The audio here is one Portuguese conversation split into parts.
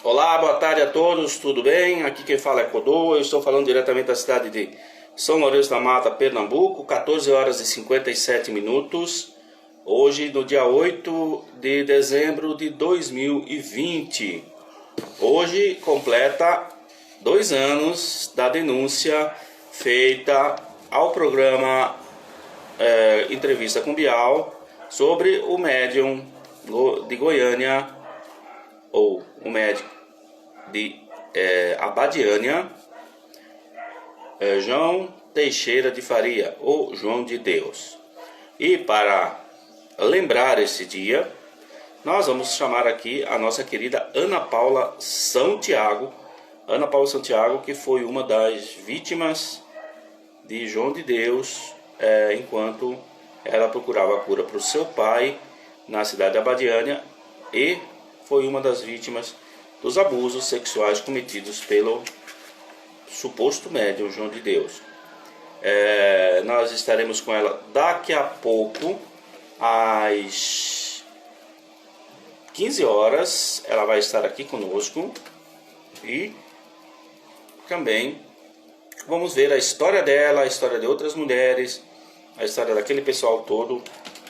Olá, boa tarde a todos, tudo bem? Aqui quem fala é Codô, eu estou falando diretamente da cidade de São Lourenço da Mata, Pernambuco, 14 horas e 57 minutos, hoje no dia 8 de dezembro de 2020. Hoje completa 2 anos da denúncia feita ao programa Entrevista com Bial sobre o médium de Goiânia, ou o médico de Abadiânia, João Teixeira de Faria, ou João de Deus. E para lembrar esse dia, nós vamos chamar aqui a nossa querida Ana Paula Santiago. Ana Paula Santiago, que foi uma das vítimas de João de Deus, enquanto ela procurava a cura para o seu pai na cidade de Abadiânia, e foi uma das vítimas dos abusos sexuais cometidos pelo suposto médium João de Deus. Nós estaremos com ela daqui a pouco, às 15 horas, ela vai estar aqui conosco e também vamos ver a história dela, a história de outras mulheres, a história daquele pessoal todo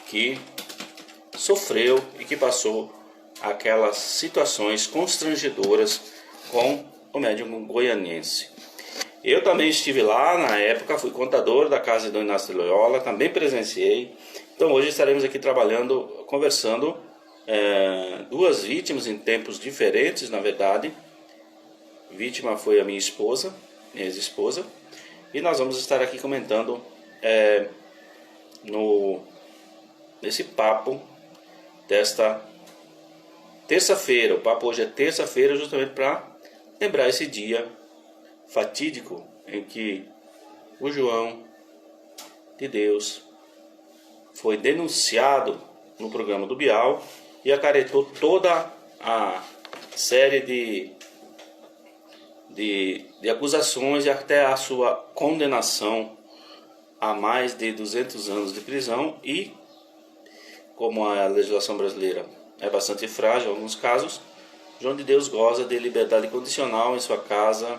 que sofreu e que passou aquelas situações constrangedoras com o médium goianiense. Eu também estive lá na época, fui contador da casa de Dom Inácio de Loyola, também presenciei. Então hoje estaremos aqui trabalhando, conversando, duas vítimas em tempos diferentes, na verdade. Vítima foi a minha esposa, minha ex-esposa, e nós vamos estar aqui comentando nesse papo desta terça-feira. O papo hoje é terça-feira, justamente para lembrar esse dia fatídico em que o João de Deus foi denunciado no programa do Bial e acarretou toda a série de acusações e até a sua condenação a mais de 200 anos de prisão. E como a legislação brasileira é bastante frágil em alguns casos, João de Deus goza de liberdade condicional em sua casa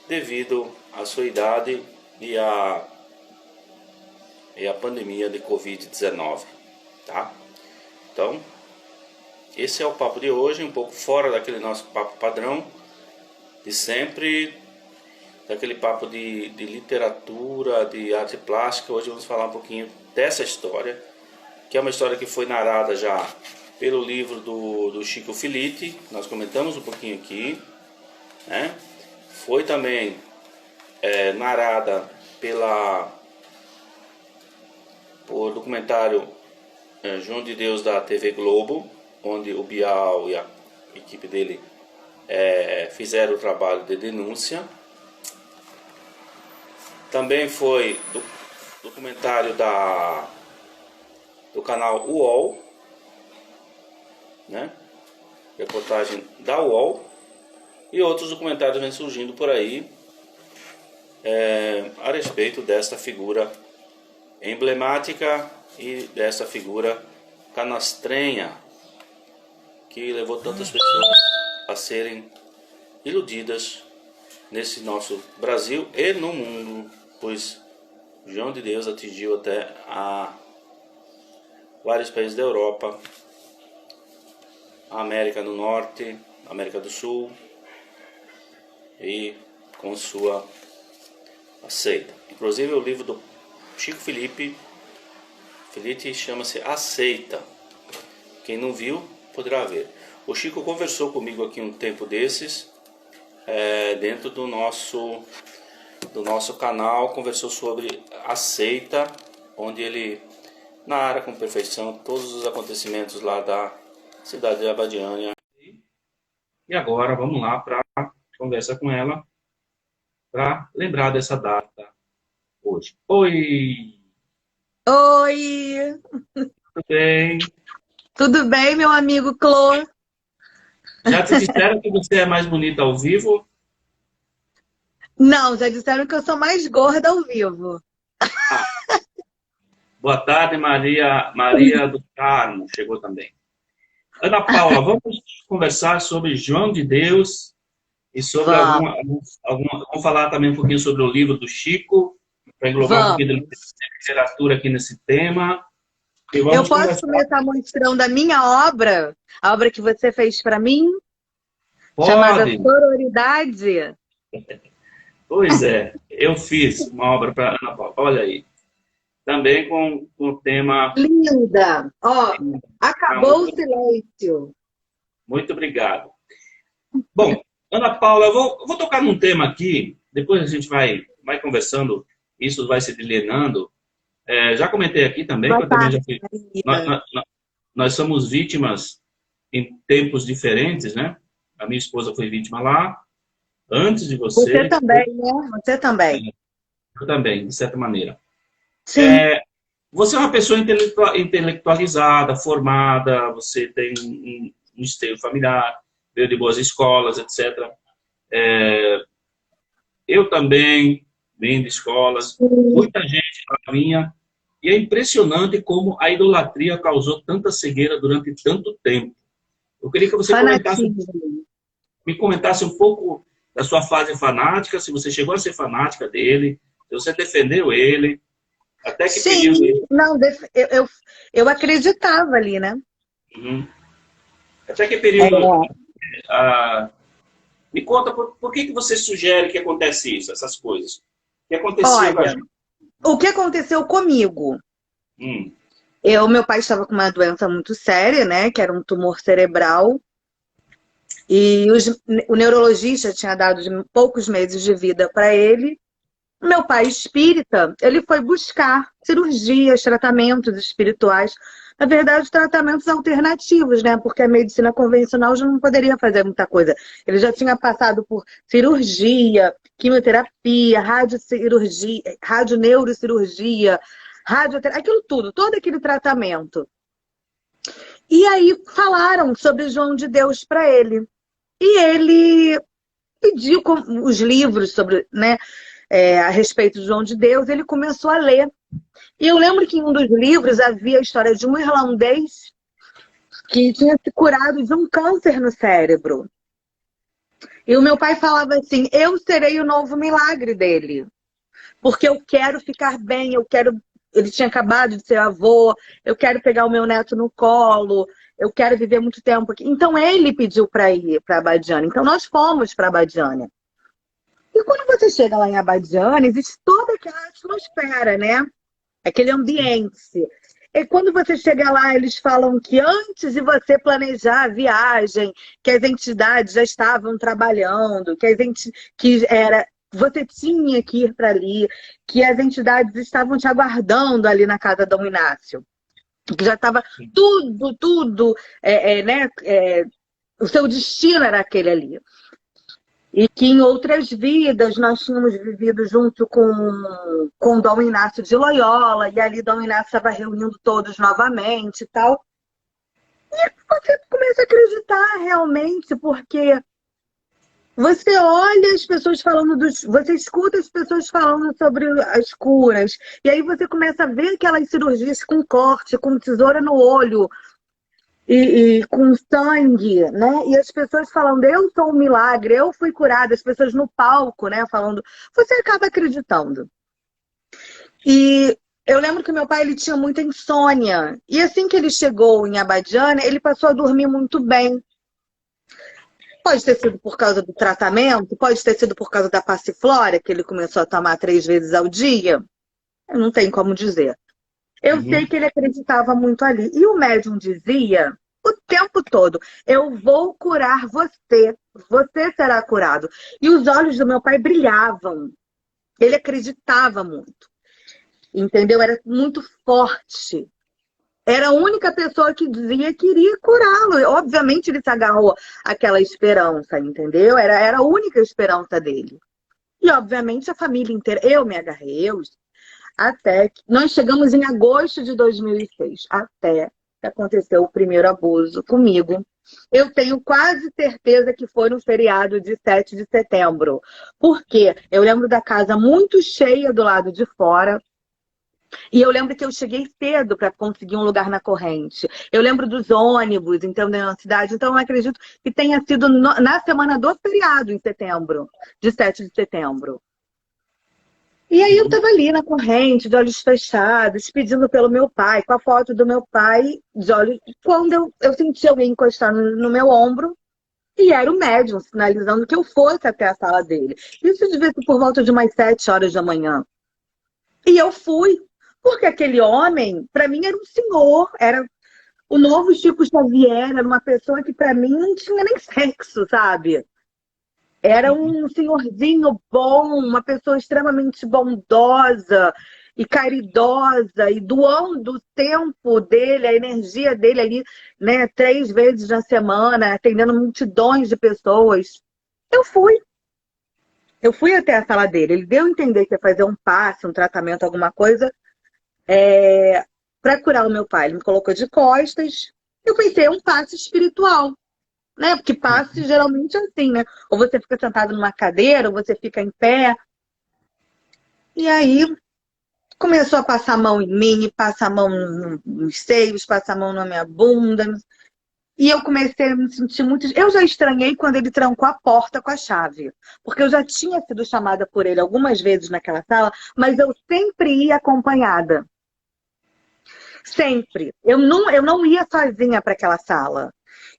devido à sua idade e à pandemia de Covid-19, tá? Então, esse é o papo de hoje, um pouco fora daquele nosso papo padrão de sempre, daquele papo de literatura, de arte plástica. Hoje vamos falar um pouquinho dessa história, que é uma história que foi narrada já pelo livro do Chico Filitti, nós comentamos um pouquinho aqui, né? Foi também narrada por documentário João de Deus da TV Globo, onde o Bial e a equipe dele fizeram o trabalho de denúncia. Também foi documentário do canal UOL, né? Reportagem da UOL, e outros documentários vêm surgindo por aí a respeito desta figura emblemática e dessa figura canastrenha que levou tantas pessoas a serem iludidas nesse nosso Brasil e no mundo, pois João de Deus atingiu até vários países da Europa, a América do Norte, América do Sul, e com sua seita. Inclusive o livro do Chico Filitti chama-se A Seita. Quem não viu, poderá ver. O Chico conversou comigo aqui um tempo desses, dentro do nosso canal, conversou sobre a seita, onde ele narra com perfeição todos os acontecimentos lá da cidade de Abadiânia. E agora vamos lá para conversa com ela, para lembrar dessa data hoje. Oi! Oi, Tudo bem? tudo bem, meu amigo Clô? Já te disseram que você é mais bonita ao vivo? Não, já disseram que eu sou mais gorda ao vivo. Boa tarde, Maria do Carmo, chegou também. Ana Paula, vamos conversar sobre João de Deus e sobre Vamos, vamos falar também um pouquinho sobre o livro do Chico, para englobar um pouquinho da vamos. literatura aqui nesse tema. E Eu vamos posso conversar. começar mostrando a minha obra, a obra que você fez para mim, chamada Pode? Sororidade. Pois é, eu fiz uma obra para Ana Paula, olha aí. Também com o tema. Linda! Ó, Ah, acabou o silêncio. muito obrigado. Bom, Ana Paula, eu vou tocar num tema aqui, depois a gente vai conversando, isso vai se delineando. Já comentei aqui também, que Boa eu também já tarde, fui. Nós, Maria. nós- nós somos vítimas em tempos diferentes, né? A minha esposa foi vítima lá, antes de Você você, depois também, né? Você também. eu também, de certa maneira. Sim. Você é uma pessoa intelectualizada, formada, você tem um esteio familiar, veio de boas escolas, etc. Eu também vim de escolas, muita gente na minha, e é impressionante como a idolatria causou tanta cegueira durante tanto tempo. Eu queria que você Fanatismo. me comentasse um pouco da sua fase fanática, se você chegou a ser fanática dele, se você defendeu ele, até que Sim, período. não, eu acreditava ali, né? Uhum. Até que período. É. ah, Me conta por que você sugere que acontece isso, essas coisas. O que acontecia com a Olha, gente? o que aconteceu comigo? Hum, Meu pai estava com uma doença muito séria, né? Que era um tumor cerebral. E o neurologista tinha dado poucos meses de vida para ele. Meu pai espírita, ele foi buscar cirurgias, tratamentos espirituais, na verdade, tratamentos alternativos, né? Porque a medicina convencional já não poderia fazer muita coisa. Ele já tinha passado por cirurgia, quimioterapia, radiocirurgia, radioneurocirurgia, radioterapia, aquilo tudo, todo aquele tratamento. E aí falaram sobre João de Deus para ele. E ele pediu os livros sobre, né, a respeito de João de Deus, ele começou a ler. E eu lembro que em um dos livros havia a história de um irlandês que tinha se curado de um câncer no cérebro. E o meu pai falava assim: eu serei o novo milagre dele, porque eu quero ficar bem, eu quero. Ele tinha acabado de ser avô, eu quero pegar o meu neto no colo, eu quero viver muito tempo aqui. Então ele pediu para ir para Abadiânia. Então nós fomos para Abadiânia. E quando você chega lá em Abadiânia, existe toda aquela atmosfera, né? Aquele ambiente. E quando você chega lá, eles falam que antes de você planejar a viagem, que as entidades já estavam trabalhando, que era você tinha que ir para ali, que as entidades estavam te aguardando ali na casa do Dom Inácio, que já estava tudo, né? O seu destino era aquele ali. E que em outras vidas nós tínhamos vivido junto com Dom Inácio de Loyola, e ali Dom Inácio estava reunindo todos novamente e tal. E você começa a acreditar realmente, porque você olha as pessoas falando você escuta as pessoas falando sobre as curas, e aí você começa a ver aquelas cirurgias com corte, com tesoura no olho, e com sangue, né? E as pessoas falando, eu sou um milagre, eu fui curada, as pessoas no palco, né, falando, você acaba acreditando. E eu lembro que meu pai, ele tinha muita insônia, e assim que ele chegou em Abadiânia, ele passou a dormir muito bem. Pode ter sido por causa do tratamento, pode ter sido por causa da passiflora, que ele começou a tomar 3 vezes ao dia, eu não tenho como dizer. Eu sei uhum. que ele acreditava muito ali. E o médium dizia o tempo todo: eu vou curar você, você será curado. E os olhos do meu pai brilhavam. Ele acreditava muito, entendeu? Era muito forte. Era a única pessoa que dizia que iria curá-lo. Obviamente ele se agarrou àquela esperança, entendeu? Era a única esperança dele. E obviamente a família inteira. Eu me agarrei, até que nós chegamos em agosto de 2006, até que aconteceu o primeiro abuso comigo. Eu tenho quase certeza que foi no feriado de 7 de setembro. Por quê? Eu lembro da casa muito cheia do lado de fora. E eu lembro que eu cheguei cedo para conseguir um lugar na corrente. Eu lembro dos ônibus, então, na cidade. Então, eu acredito que tenha sido na semana do feriado, em setembro, de 7 de setembro. E aí eu Uhum. estava ali na corrente, de olhos fechados, pedindo pelo meu pai, com a foto do meu pai, de olhos. Quando eu senti alguém encostar no meu ombro, e era o médium, sinalizando que eu fosse até a sala dele. Isso devia ser por volta de umas 7 horas da manhã. E eu fui, porque aquele homem, para mim, era um senhor, era o novo Chico Xavier, era uma pessoa que para mim não tinha nem sexo, sabe? Era um senhorzinho bom, uma pessoa extremamente bondosa e caridosa, e doando o tempo dele, a energia dele ali, né, 3 vezes na semana, atendendo multidões de pessoas. Eu fui. Eu fui até a sala dele. Ele deu a entender que ia fazer um passe, um tratamento, alguma coisa, para curar o meu pai. Ele me colocou de costas. Eu pensei, é um passe espiritual, né? Porque passe geralmente é assim, né? Ou você fica sentado numa cadeira, ou você fica em pé. E aí começou a passar a mão em mim, passar a mão nos seios, passar a mão na minha bunda. E eu comecei a me sentir muito. Eu já estranhei quando ele trancou a porta com a chave. Porque eu já tinha sido chamada por ele algumas vezes naquela sala, mas eu sempre ia acompanhada. Sempre. Eu não ia sozinha para aquela sala.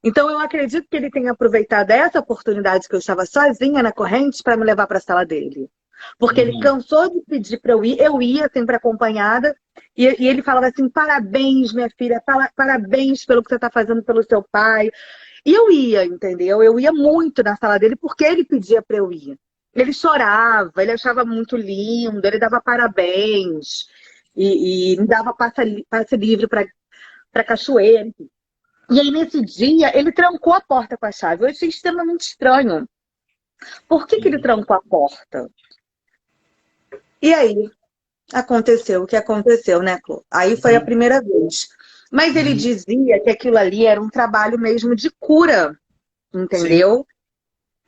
Então eu acredito que ele tenha aproveitado essa oportunidade que eu estava sozinha na corrente para me levar para a sala dele. Porque ele Uhum. cansou de pedir para eu ia sempre acompanhada, e ele falava assim: parabéns, minha filha, parabéns pelo que você está fazendo pelo seu pai. E eu ia, entendeu? Eu ia muito na sala dele porque ele pedia para eu ir. Ele chorava, ele achava muito lindo, ele dava parabéns e me dava passe livre para cachoeira. E aí, nesse dia, ele trancou a porta com a chave. Eu achei extremamente estranho. Por que que ele Uhum. trancou a porta? E aí, aconteceu o que aconteceu, né, Clô? Aí foi a Uhum. primeira vez. Mas ele Uhum. dizia que aquilo ali era um trabalho mesmo de cura, Sim. entendeu?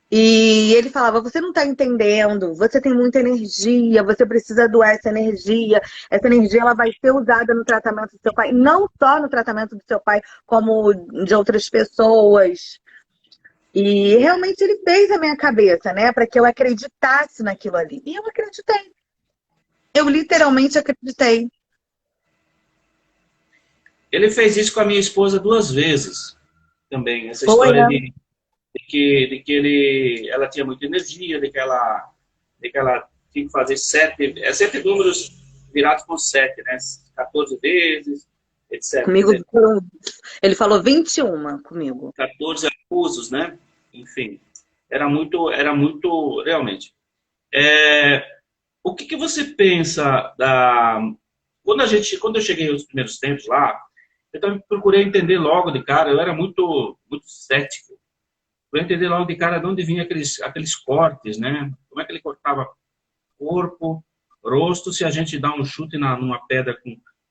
E ele falava: você não está entendendo, você tem muita energia, você precisa doar essa energia ela vai ser usada no tratamento do seu pai, não só no tratamento do seu pai, como de outras pessoas. E realmente ele fez a minha cabeça, né, para que eu acreditasse naquilo ali. E eu acreditei. Eu literalmente acreditei. Ele fez isso com a minha esposa 2 vezes também. Essa Foi, história né? de que ela tinha muita energia, de que ela tinha que fazer sete números virados com sete, né? 14 vezes, etc. Quer Comigo, dizer, ele falou 21 comigo. 14 abusos, né? Enfim, era muito, realmente. O que você pensa quando eu cheguei nos primeiros tempos lá, eu também procurei entender logo de cara, eu era muito, muito cético. Eu entender logo de cara de onde vinha aqueles cortes, né? Como é que ele cortava corpo, rosto, se a gente dá um chute numa pedra,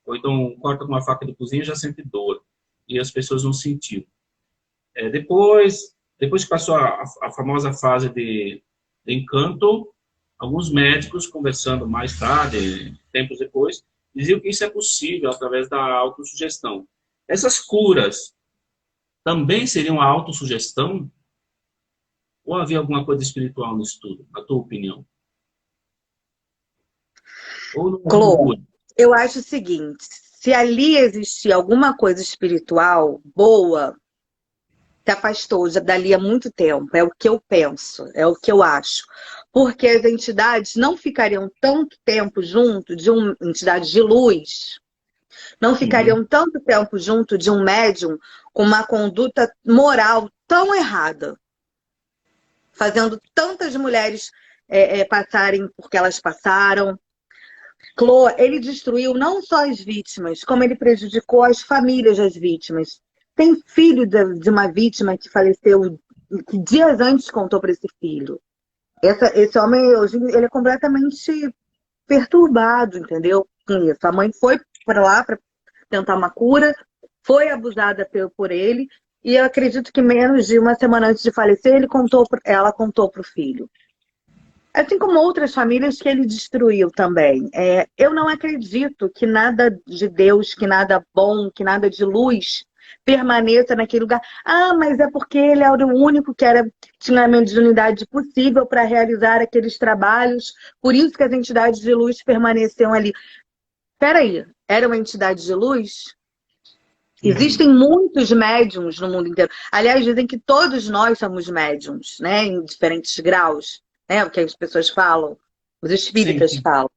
ou então corta com uma faca de cozinha, já sente dor. E as pessoas não sentiam. Depois que passou a famosa fase de encanto, alguns médicos, conversando mais tarde, tempos depois, diziam que isso é possível através da autossugestão. Essas curas também seriam a autossugestão? Ou havia alguma coisa espiritual no estudo, na tua opinião? Ou não havia Clô, cura? eu acho o seguinte: se ali existia alguma coisa espiritual boa, se afastou já dali há muito tempo. É o que eu penso, é o que eu acho. Porque as entidades não ficariam tanto tempo junto de uma entidade de luz, não Uhum. ficariam tanto tempo junto de um médium com uma conduta moral tão errada, fazendo tantas mulheres passarem porque elas passaram. Clô, ele destruiu não só as vítimas, como ele prejudicou as famílias das vítimas. Tem filho de uma vítima que faleceu, que dias antes contou para esse filho. Esse homem, hoje, ele é completamente perturbado, entendeu? Com isso. A mãe foi para lá para tentar uma cura, foi abusada por ele, e eu acredito que menos de uma semana antes de falecer, ela contou para o filho. Assim como outras famílias que ele destruiu também. Eu não acredito que nada de Deus, que nada bom, que nada de luz permaneça naquele lugar. Ah, mas é porque ele era o único que tinha a mediunidade possível para realizar aqueles trabalhos, por isso que as entidades de luz permaneciam ali. Peraí, era uma entidade de luz? Existem muitos médiums no mundo inteiro. Aliás, dizem que todos nós somos médiums, né? Em diferentes graus, né? O que as pessoas falam, os Sim, espíritas falam.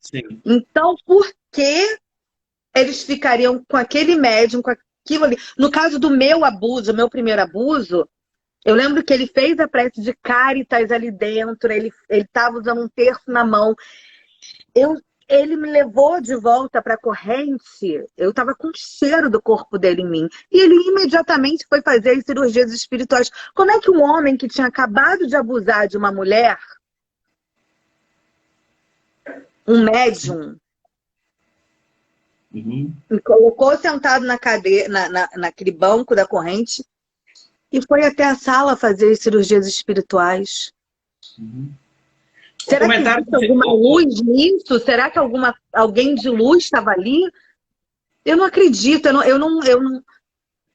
sim. Então, por que eles ficariam com aquele médium, com aquilo ali? No caso do meu abuso, meu primeiro abuso, eu lembro que ele fez a prece de Cáritas ali dentro, ele estava usando um terço na mão. Ele me levou de volta para a corrente. Eu estava com o cheiro do corpo dele em mim. E ele imediatamente foi fazer as cirurgias espirituais. Como é que um homem que tinha acabado de abusar de uma mulher, um médium, me colocou sentado na cadeira, naquele banco da corrente e foi até a sala fazer as cirurgias espirituais? Será que existe alguma luz nisso? Será que alguém de luz estava ali? Eu não acredito, eu não.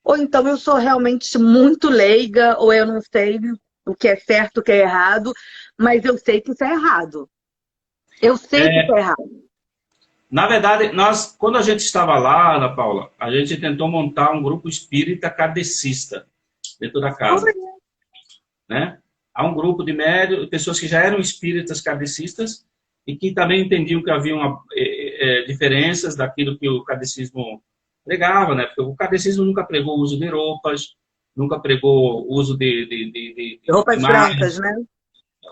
Ou então eu sou realmente muito leiga, ou eu não sei o que é certo, o que é errado, mas eu sei que isso é errado. Eu sei que isso é errado. Na verdade, quando a gente estava lá, Ana Paula, a gente tentou montar um grupo espírita kardecista dentro da casa. Né? Há um grupo de médios, pessoas que já eram espíritas kardecistas e que também entendiam que haviam diferenças daquilo que o kardecismo pregava, né? Porque o kardecismo nunca pregou o uso de roupas, nunca pregou o uso de roupas imagens, brancas, né?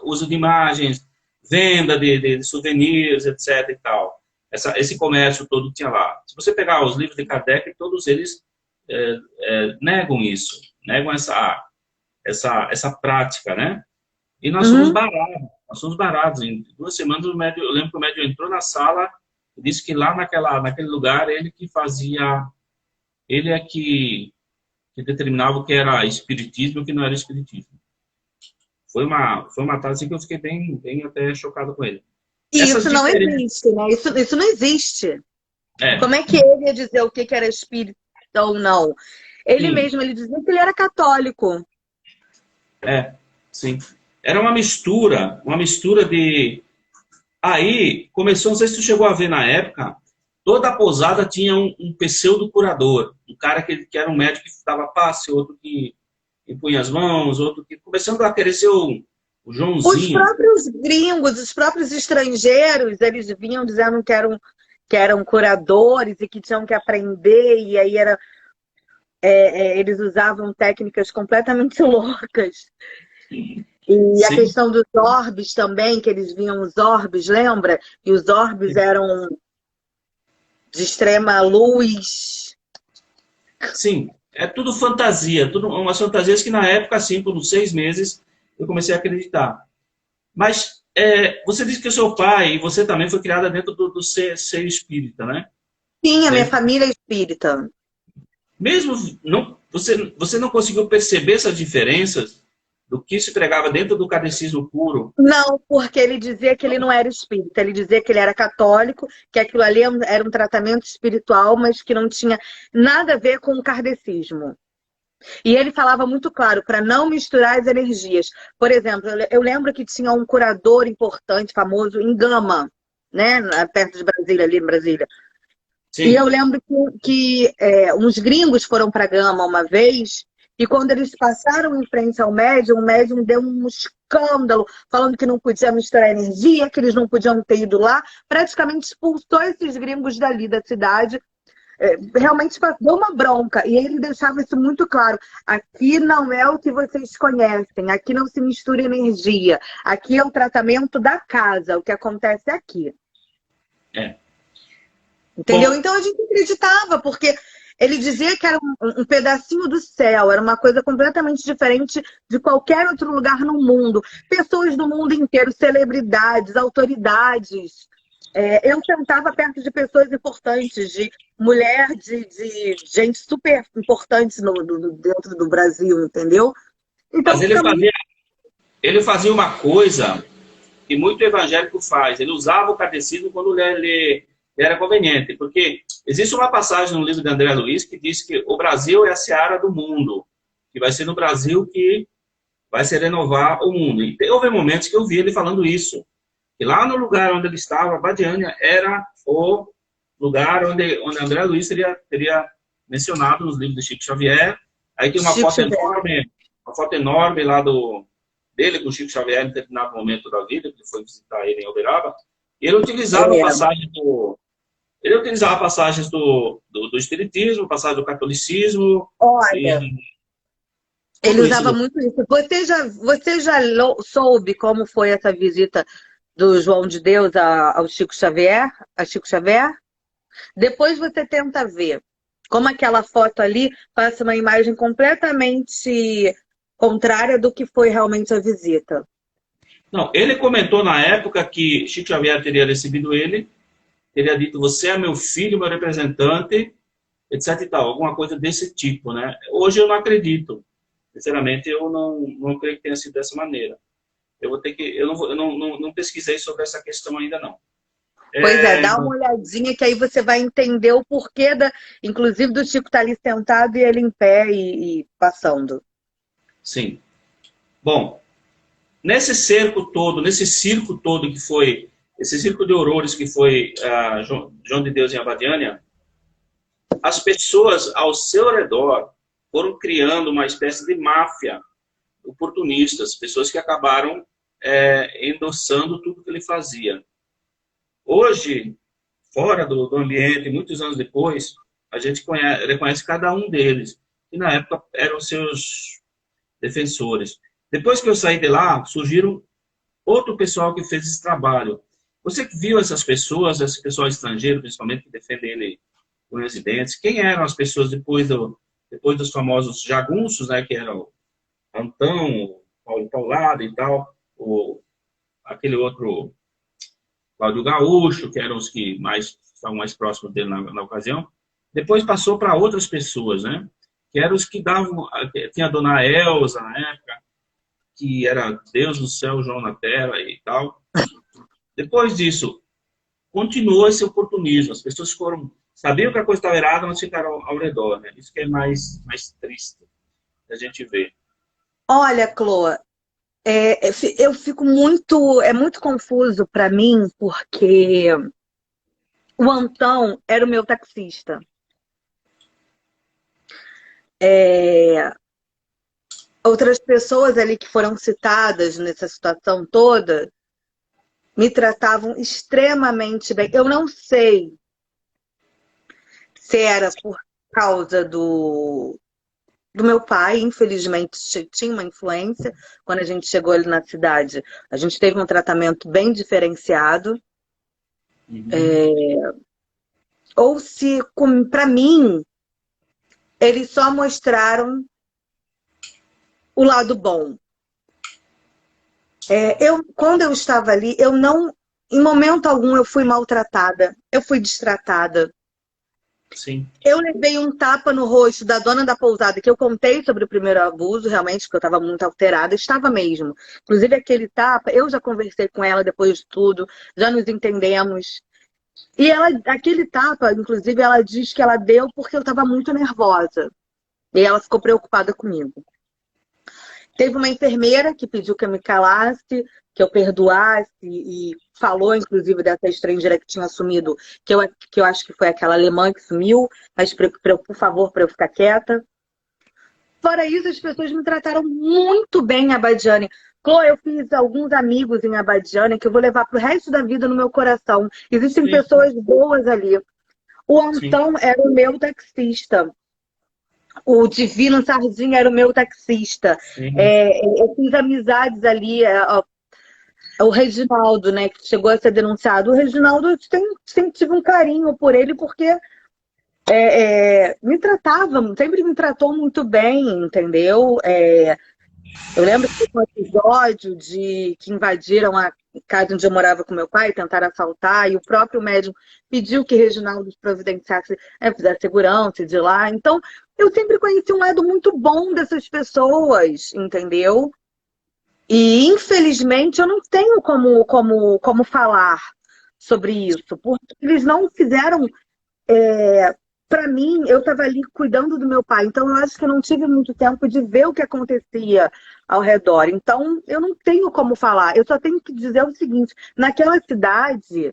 uso de imagens, venda de souvenirs, etc. e tal. Esse comércio todo tinha lá. Se você pegar os livros de Kardec, todos eles negam isso, negam essa prática, né? E nós fomos barados. Em 2 semanas, eu lembro que o médium entrou na sala e disse que lá naquele lugar, ele é que determinava o que era espiritismo e o que não era espiritismo. Foi uma tarde assim que eu fiquei bem até chocado com ele. Isso não existe, né? Isso não existe. Como é que ele ia dizer o que era espírita ou não? Ele mesmo, ele dizia que ele era católico. Sim. Era uma mistura de... Aí começou, não sei se tu chegou a ver na época, toda a pousada tinha um pseudo-curador, um cara que era um médico que dava passe, outro que impunha as mãos, outro que... Começando a querer ser o Joãozinho. Os próprios gringos, os próprios estrangeiros, eles vinham dizendo que eram curadores e que tinham que aprender, e aí eles usavam técnicas completamente loucas. E a questão dos orbes também, que eles vinham os orbes, lembra? E os orbes eram de extrema luz. Sim, é tudo fantasia, tudo umas fantasias que na época, assim, por uns 6 meses, eu comecei a acreditar. Mas você disse que o seu pai e você também foi criada dentro do ser espírita, né? Sim, a minha família é espírita. Mesmo você não conseguiu perceber essas diferenças do que se pregava dentro do kardecismo puro? Não, porque ele dizia que ele não era espírita, ele dizia que ele era católico, que aquilo ali era um tratamento espiritual, mas que não tinha nada a ver com o kardecismo. E ele falava muito claro, para não misturar as energias. Por exemplo, eu lembro que tinha um curador importante, famoso, em Gama, né? Perto de Brasília, ali em Brasília. Sim. E eu lembro que uns gringos foram para Gama uma vez, e quando eles passaram em frente ao médium, o médium deu um escândalo, falando que não podia misturar energia, que eles não podiam ter ido lá, praticamente expulsou esses gringos dali da cidade. Realmente deu uma bronca, e ele deixava isso muito claro: aqui não é o que vocês conhecem, aqui não se mistura energia, aqui é o tratamento da casa, o que acontece aqui. Entendeu? Bom, então a gente acreditava, porque ele dizia que era um pedacinho do céu, era uma coisa completamente diferente de qualquer outro lugar no mundo. Pessoas do mundo inteiro, celebridades, autoridades. Eu sentava perto de pessoas importantes, de mulher, de gente super importante dentro do Brasil, entendeu? Então, mas ele fazia uma coisa que muito evangélico faz. Ele usava o catecismo quando lhe era conveniente, porque existe uma passagem no livro de André Luiz que diz que o Brasil é a seara do mundo, que vai ser no Brasil que vai se renovar o mundo. E houve momentos que eu vi ele falando isso, que lá no lugar onde ele estava, Badiânia, era o lugar onde André Luiz teria mencionado nos livros de Chico Xavier. Aí tem Chico Xavier. uma foto enorme lá dele com Chico Xavier em determinado momento da vida, que ele foi visitar ele em Uberaba. E ele utilizava passagens do Espiritismo, passagem do Catolicismo. Olha, ele usava muito isso. Você já soube como foi essa visita do João de Deus ao Chico Xavier? A Chico Xavier? Depois você tenta ver como aquela foto ali passa uma imagem completamente contrária do que foi realmente a visita. Não, ele comentou na época que Chico Xavier teria recebido ele, teria dito, você é meu filho, meu representante, etc e tal, alguma coisa desse tipo, né? Hoje eu não acredito. Sinceramente, eu não creio que tenha sido dessa maneira. Eu vou ter que, eu não pesquisei sobre essa questão ainda não. Pois é, dá uma olhadinha que aí você vai entender o porquê, inclusive do Chico estar ali sentado e ele em pé e passando. Sim. Bom, nesse circo todo que foi, esse circo de horrores que foi João de Deus em Abadiânia, as pessoas ao seu redor foram criando uma espécie de máfia, oportunistas, pessoas que acabaram endossando tudo que ele fazia. Hoje, fora do ambiente, muitos anos depois, a gente reconhece cada um deles, que na época eram seus defensores. Depois que eu saí de lá, surgiram outro pessoal que fez esse trabalho. Você viu essas pessoas, esse pessoal estrangeiro, principalmente, que defende ele com residentes, quem eram as pessoas depois dos famosos jagunços, né, que eram Antão, Paulo Paulado e tal, aquele outro Cláudio Gaúcho, que eram os que estavam mais próximos dele na ocasião. Depois passou para outras pessoas, né? Que eram os que davam... Tinha a dona Elza, na época, que era Deus no céu, João na terra e tal. Depois disso, continuou esse oportunismo. As pessoas sabiam que a coisa estava errada, mas ficaram ao redor, né? Isso que é mais triste a gente ver. Olha, Cloa, eu fico muito... É muito confuso para mim, porque o Antão era o meu taxista. Outras pessoas ali que foram citadas nessa situação toda me tratavam extremamente bem. Eu não sei se era por causa do meu pai, infelizmente tinha uma influência. Quando a gente chegou ali na cidade, a gente teve um tratamento bem diferenciado. Uhum. Ou se, para mim, eles só mostraram o lado bom. Quando eu estava ali, em momento algum eu fui maltratada, eu fui destratada. Sim. Eu levei um tapa no rosto da dona da pousada, que eu contei sobre o primeiro abuso, realmente, que eu estava muito alterada, estava mesmo. Inclusive, aquele tapa, eu já conversei com ela depois de tudo, já nos entendemos. E aquele tapa, inclusive, ela diz que ela deu porque eu estava muito nervosa. E ela ficou preocupada comigo. Teve uma enfermeira que pediu que eu me calasse, que eu perdoasse, e falou, inclusive, dessa estrangeira que tinha sumido, que eu acho que foi aquela alemã que sumiu, mas, por favor, para eu ficar quieta. Fora isso, as pessoas me trataram muito bem em Abadiânia. Chloe, eu fiz alguns amigos em Abadiânia que eu vou levar para o resto da vida no meu coração. Existem pessoas boas ali. O Antão era o meu taxista. O Divino Sardinha era o meu taxista. Eu fiz amizades ali. O Reginaldo, né, que chegou a ser denunciado. O Reginaldo, eu sempre tive um carinho por ele, porque sempre me tratou muito bem, entendeu? Eu lembro que foi um episódio que invadiram a casa onde eu morava com meu pai, tentaram assaltar, e o próprio médium pediu que Reginaldo providenciasse, fizesse segurança de lá. Então, eu sempre conheci um lado muito bom dessas pessoas, entendeu? E, infelizmente, eu não tenho como falar sobre isso, porque eles não fizeram. Para mim, eu estava ali cuidando do meu pai, então eu acho que eu não tive muito tempo de ver o que acontecia ao redor. Então, eu não tenho como falar. Eu só tenho que dizer o seguinte: naquela cidade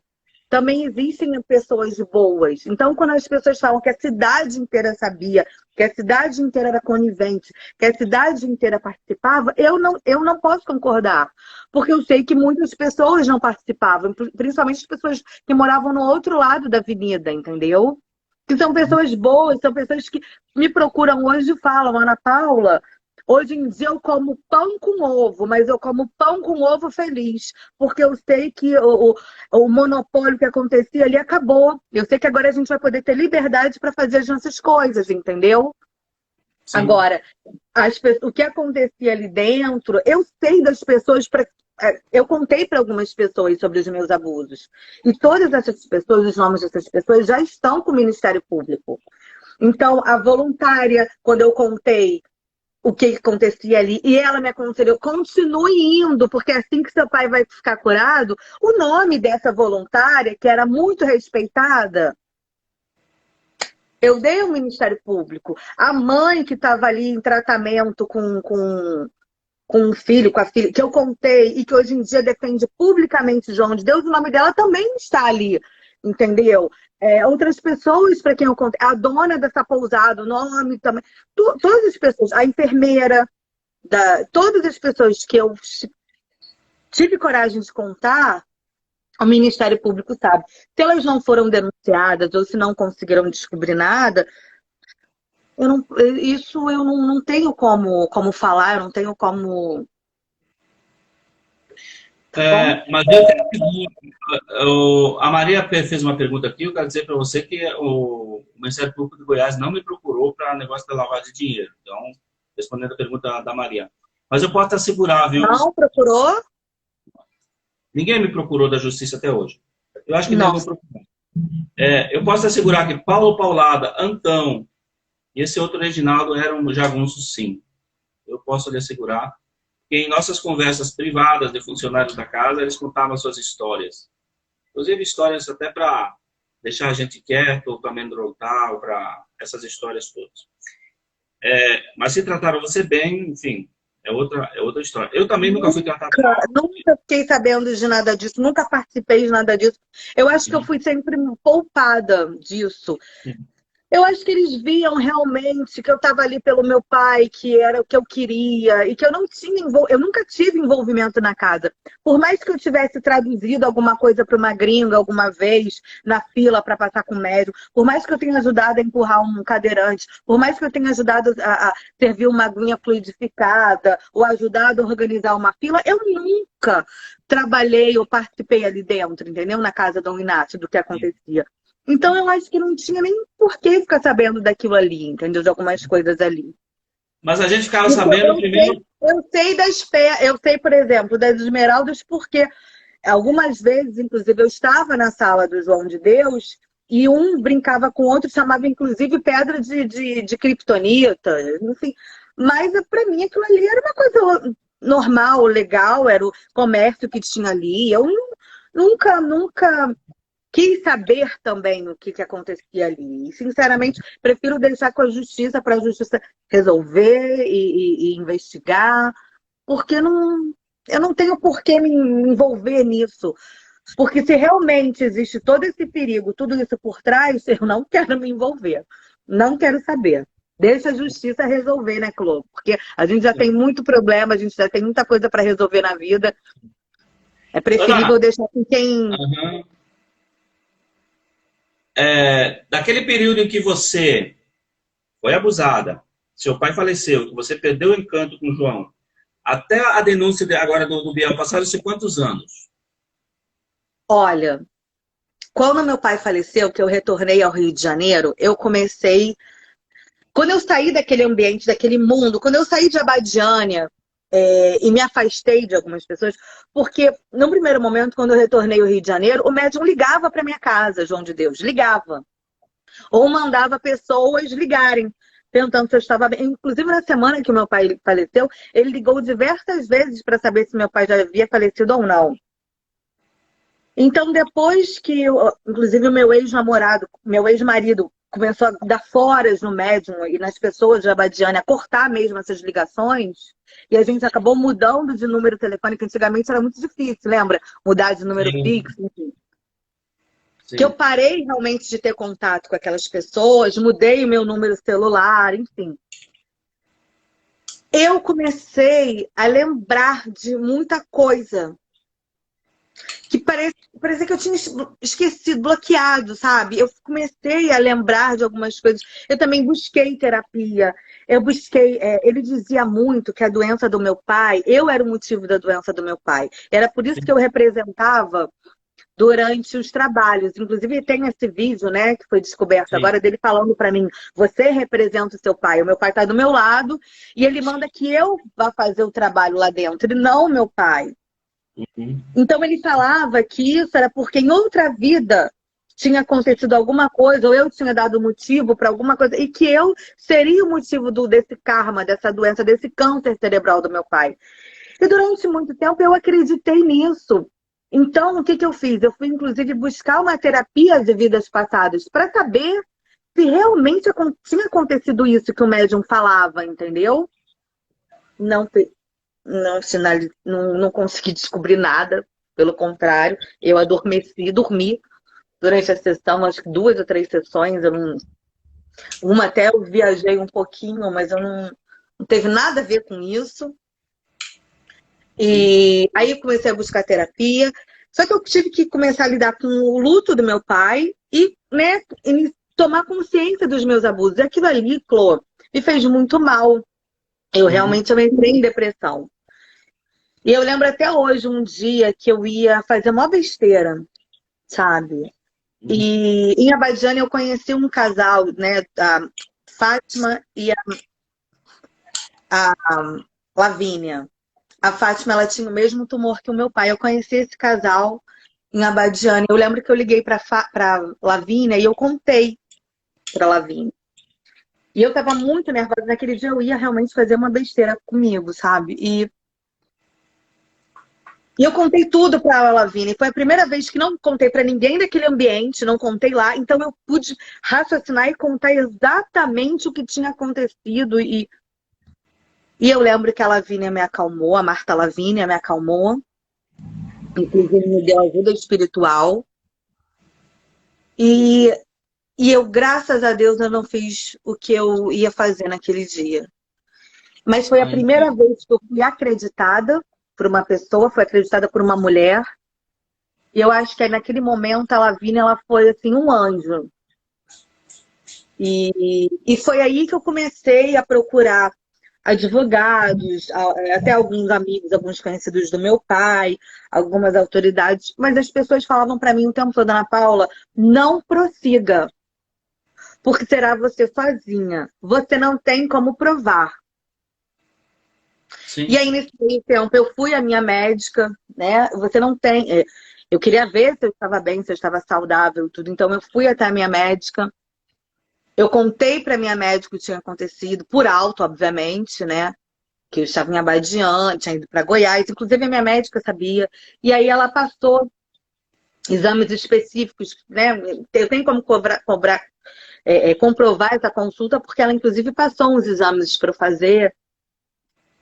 também existem pessoas boas. Então, quando as pessoas falam que a cidade inteira sabia, que a cidade inteira era conivente, que a cidade inteira participava, eu não posso concordar. Porque eu sei que muitas pessoas não participavam, principalmente as pessoas que moravam no outro lado da avenida, entendeu? Que são pessoas boas, são pessoas que me procuram hoje e falam, Ana Paula, hoje em dia eu como pão com ovo, mas eu como pão com ovo feliz, porque eu sei que o monopólio que acontecia ali acabou. Eu sei que agora a gente vai poder ter liberdade para fazer as nossas coisas, entendeu? Sim. Agora, o que acontecia ali dentro, eu sei das pessoas. Eu contei para algumas pessoas sobre os meus abusos. E todas essas pessoas, os nomes dessas pessoas, já estão com o Ministério Público. Então, a voluntária, quando eu contei o que acontecia ali, e ela me aconselhou, continue indo, porque assim que seu pai vai ficar curado, o nome dessa voluntária, que era muito respeitada, eu dei ao Ministério Público. A mãe que estava ali em tratamento com o filho, com a filha, que eu contei e que hoje em dia defende publicamente João de Deus, o nome dela também está ali, entendeu? Outras pessoas para quem eu contei, a dona dessa pousada, o nome também, todas as pessoas, a enfermeira, todas as pessoas que eu tive coragem de contar, o Ministério Público sabe. Se elas não foram denunciadas ou se não conseguiram descobrir nada, isso eu não tenho como falar, eu não tenho como. Tá bom? Mas eu tenho a Maria fez uma pergunta aqui. Eu quero dizer para você que o Ministério Público de Goiás não me procurou para negócio da lavagem de dinheiro. Então, respondendo a pergunta da Maria. Mas eu posso te assegurar, viu? Não procurou? Ninguém me procurou da Justiça até hoje. Eu acho que nem vou Nossa. procurar. Eu posso te assegurar que Paulo Paulada, Antão e esse outro Reginaldo eram jagunços, sim. Eu posso lhe assegurar que em nossas conversas privadas de funcionários da casa, eles contavam suas histórias. Inclusive histórias até para deixar a gente quieto, ou para amedrontar, ou para essas histórias todas. Mas se trataram você bem, enfim, é outra história. Eu também nunca fui tratado mal. Nunca fiquei sabendo de nada disso, nunca participei de nada disso. Eu acho que eu fui sempre poupada disso. Eu acho que eles viam realmente que eu estava ali pelo meu pai, que era o que eu queria, e que eu não tinha, eu nunca tive envolvimento na casa. Por mais que eu tivesse traduzido alguma coisa para uma gringa alguma vez na fila para passar com o médico, por mais que eu tenha ajudado a empurrar um cadeirante, por mais que eu tenha ajudado a servir uma aguinha fluidificada, ou ajudado a organizar uma fila, eu nunca trabalhei ou participei ali dentro, entendeu? Na casa do Inácio, do que acontecia. Então eu acho que não tinha nem por que ficar sabendo daquilo ali, entendeu? De algumas coisas ali. Mas a gente ficava Porque sabendo primeiro. eu sei, por exemplo, das esmeraldas, porque algumas vezes, inclusive, eu estava na sala do João de Deus e um brincava com o outro, chamava inclusive pedra de criptonita, enfim. Mas para mim aquilo ali era uma coisa normal, legal, era o comércio que tinha ali. Eu nunca quis saber também o que acontecia ali. E, sinceramente, prefiro deixar com a justiça para a justiça resolver e investigar, porque eu não tenho por que me envolver nisso. Porque se realmente existe todo esse perigo, tudo isso por trás, eu não quero me envolver. Não quero saber. Deixa a justiça resolver, né, Clô? Porque a gente já tem muito problema, a gente já tem muita coisa para resolver na vida. É Ana, preferível deixar com quem. uhum. Daquele período em que você foi abusada, seu pai faleceu, que você perdeu o encanto com o João, até a denúncia agora do Biel, passaram-se quantos anos? Olha, quando meu pai faleceu, que eu retornei ao Rio de Janeiro, eu comecei. Quando eu saí daquele ambiente, daquele mundo, quando eu saí de Abadiânia, e me afastei de algumas pessoas, porque no primeiro momento, quando eu retornei ao Rio de Janeiro, o médium ligava para minha casa, João de Deus, ligava. Ou mandava pessoas ligarem. perguntando se eu estava bem. Inclusive, na semana que o meu pai faleceu, ele ligou diversas vezes para saber se meu pai já havia falecido ou não. Então, depois que, inclusive, o meu ex-namorado, meu ex-marido, começou a dar foras no médium e nas pessoas de Abadiânia, a cortar mesmo essas ligações, e a gente acabou mudando de número telefônico. Antigamente era muito difícil, lembra? Mudar de número Sim, fixo, enfim. Que eu sim. parei realmente de ter contato com aquelas pessoas, mudei o meu número celular, enfim. Eu comecei a lembrar de muita coisa que parecia que eu tinha esquecido, bloqueado, sabe? Eu comecei a lembrar de algumas coisas. Eu também busquei terapia. Eu busquei. Ele dizia muito que a doença do meu pai, eu era o motivo da doença do meu pai. Era por isso que eu representava durante os trabalhos. Inclusive, tem esse vídeo, né, que foi descoberto Sim. agora, dele falando para mim: você representa o seu pai. O meu pai está do meu lado e ele manda que eu vá fazer o trabalho lá dentro, e não o meu pai. Uhum. Então ele falava que isso era porque em outra vida tinha acontecido alguma coisa, ou eu tinha dado motivo para alguma coisa, e que eu seria o motivo desse karma, dessa doença, desse câncer cerebral do meu pai. E durante muito tempo eu acreditei nisso. Então, o que que eu fiz? Eu fui, inclusive, buscar uma terapia de vidas passadas para saber se realmente tinha acontecido isso que o médium falava, entendeu? Não, não consegui descobrir nada. Pelo contrário, eu adormeci, dormi durante a sessão, acho que 2 ou 3 sessões. Uma até eu viajei um pouquinho, mas eu não teve nada a ver com isso. Sim. E aí eu comecei a buscar terapia. Só que eu tive que começar a lidar com o luto do meu pai e, né, tomar consciência dos meus abusos. E aquilo ali, Clô, me fez muito mal. Uhum. Eu entrei em depressão. E eu lembro até hoje um dia que eu ia fazer uma besteira, sabe? Uhum. E em Abadiânia eu conheci um casal, né? A Fátima e a Lavínia. A Fátima, ela tinha o mesmo tumor que o meu pai. Eu conheci esse casal em Abadiânia. Eu lembro que eu liguei para Lavínia e eu contei para Lavínia. E eu tava muito nervosa. Naquele dia eu ia realmente fazer uma besteira comigo, sabe? E eu contei tudo para a Lavínia. Foi a primeira vez que não contei para ninguém daquele ambiente, não contei lá. Então eu pude raciocinar e contar exatamente o que tinha acontecido. E eu lembro que a Lavínia me acalmou, a Marta Lavínia me acalmou. Inclusive me deu ajuda espiritual. E, e eu, graças a Deus, eu não fiz o que eu ia fazer naquele dia. Mas foi a Ainda primeira vez que eu fui acreditada por uma pessoa, fui acreditada por uma mulher. E eu acho que aí, naquele momento a Lavínia, ela foi assim um anjo. E foi aí que eu comecei a procurar advogados, até alguns amigos, alguns conhecidos do meu pai, algumas autoridades, mas as pessoas falavam para mim o tempo todo: Ana Paula, não prossiga, porque será você sozinha. Você não tem como provar. E sim. aí, nesse meio tempo, eu fui à minha médica, né? Você não tem. Eu queria ver se eu estava bem, se eu estava saudável, tudo. Então, eu fui até a minha médica. Eu contei para minha médica o que tinha acontecido, por alto, obviamente, né? Que eu estava em Abadiânia, tinha ido para Goiás. Inclusive, a minha médica sabia. E aí, ela passou exames específicos, né? Eu tenho como comprovar essa consulta, porque ela, inclusive, passou uns exames para eu fazer.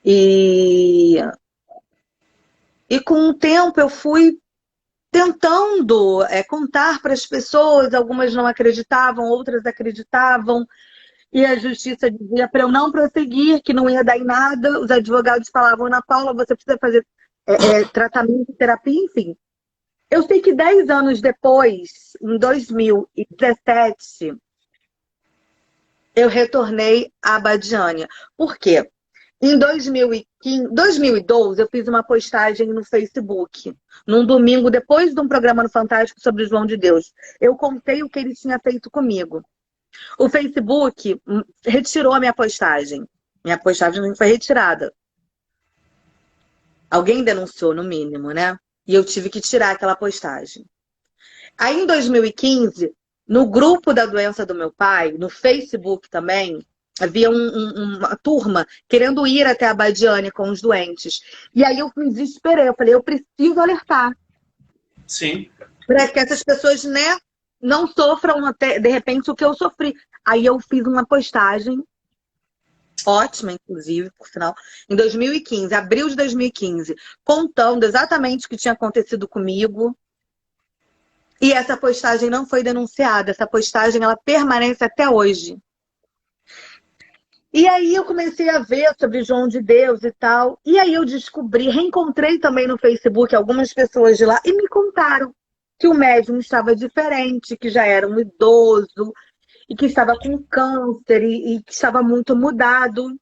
E, e com o tempo eu fui tentando contar para as pessoas, algumas não acreditavam, outras acreditavam, e a justiça dizia para eu não prosseguir, que não ia dar em nada. Os advogados falavam: Ana Paula, você precisa fazer tratamento, terapia, enfim. Eu sei que 10 anos depois, em 2017, eu retornei à Abadiânia. Por quê? Em 2012, eu fiz uma postagem no Facebook, num domingo, depois de um programa no Fantástico sobre João de Deus. Eu contei o que ele tinha feito comigo. O Facebook retirou a minha postagem. Minha postagem foi retirada. Alguém denunciou, no mínimo, né? E eu tive que tirar aquela postagem. Aí, em 2015, no grupo da doença do meu pai, no Facebook também, Havia uma turma querendo ir até a Badiane com os doentes. E aí eu me desesperei. Eu falei, eu preciso alertar. Sim. Para que essas pessoas, né, não sofram, até, de repente, o que eu sofri. Aí eu fiz uma postagem, ótima, inclusive, por sinal, em 2015, abril de 2015, contando exatamente o que tinha acontecido comigo. E essa postagem não foi denunciada. Essa postagem, ela permanece até hoje. E aí eu comecei a ver sobre João de Deus e tal. E aí eu descobri, reencontrei também no Facebook algumas pessoas de lá e me contaram que o médium estava diferente, que já era um idoso e que estava com câncer e que estava muito mudado.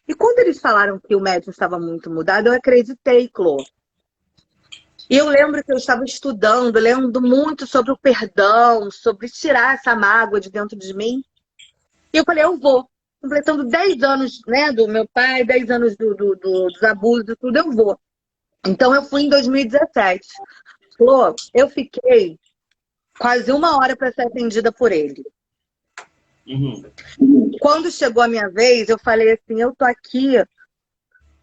E quando eles falaram que o médium estava muito mudado, eu acreditei, Clô. E eu lembro que eu estava estudando, lendo muito sobre o perdão, sobre tirar essa mágoa de dentro de mim. E eu falei, eu vou. Completando 10 anos, né, do meu pai, 10 anos dos abusos, tudo, eu vou. Então eu fui em 2017. Flor, eu fiquei quase 1 hora para ser atendida por ele. Uhum. Quando chegou a minha vez, eu falei assim, eu tô aqui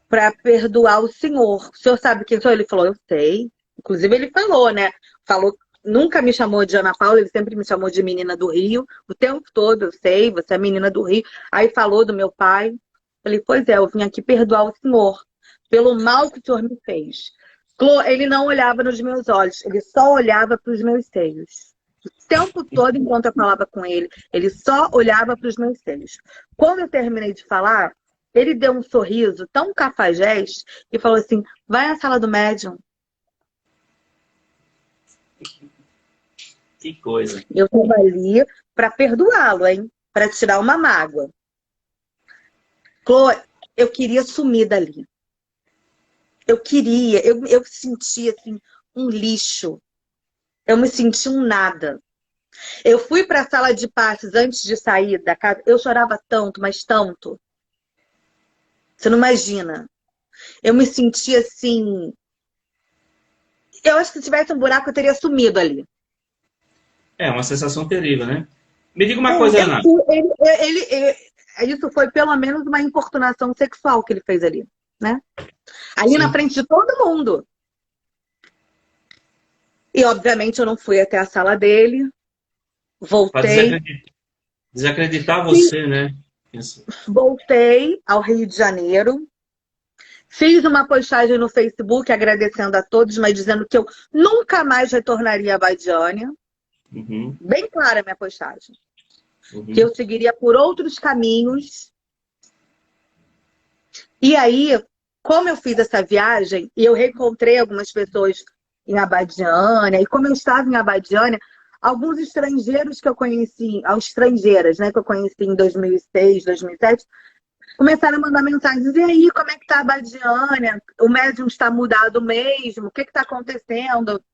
para perdoar o senhor. O senhor sabe quem sou? Ele falou, eu sei. Inclusive ele falou, né? Falou, nunca me chamou de Ana Paula, ele sempre me chamou de menina do Rio. O tempo todo, eu sei, você é menina do Rio. Aí falou do meu pai. Falei, pois é, eu vim aqui perdoar o senhor pelo mal que o senhor me fez. Ele não olhava nos meus olhos, ele só olhava para os meus seios. O tempo todo, enquanto eu falava com ele, ele só olhava para os meus seios. Quando eu terminei de falar, ele deu um sorriso tão cafajeste e falou assim, vai à sala do médium. Que coisa. Eu estava ali para perdoá-lo, hein? Para tirar uma mágoa. Chloe, eu queria sumir dali. Eu sentia assim, um lixo. Eu me senti um nada. Eu fui para a sala de passes antes de sair da casa, eu chorava tanto, mas tanto. Você não imagina. Eu me sentia assim. Eu acho que se tivesse um buraco, eu teria sumido ali. É uma sensação terrível, né? Me diga uma coisa, Ana. Isso foi pelo menos uma importunação sexual que ele fez ali, né? Ali Sim. na frente de todo mundo. E, obviamente, eu não fui até a sala dele. Para Voltei. desacreditar você, né? Isso. Voltei ao Rio de Janeiro. Fiz uma postagem no Facebook agradecendo a todos, mas dizendo que eu nunca mais retornaria a Badiânia. Uhum. Bem clara a minha postagem. Uhum. Que eu seguiria por outros caminhos. E aí, como eu fiz essa viagem, e eu reencontrei algumas pessoas em Abadiânia, e como eu estava em Abadiânia, alguns estrangeiros que eu conheci, estrangeiras, né, que eu conheci em 2006, 2007, começaram a mandar mensagens, e aí, como é que tá a Badiânia? O médium está mudado mesmo? O que está acontecendo?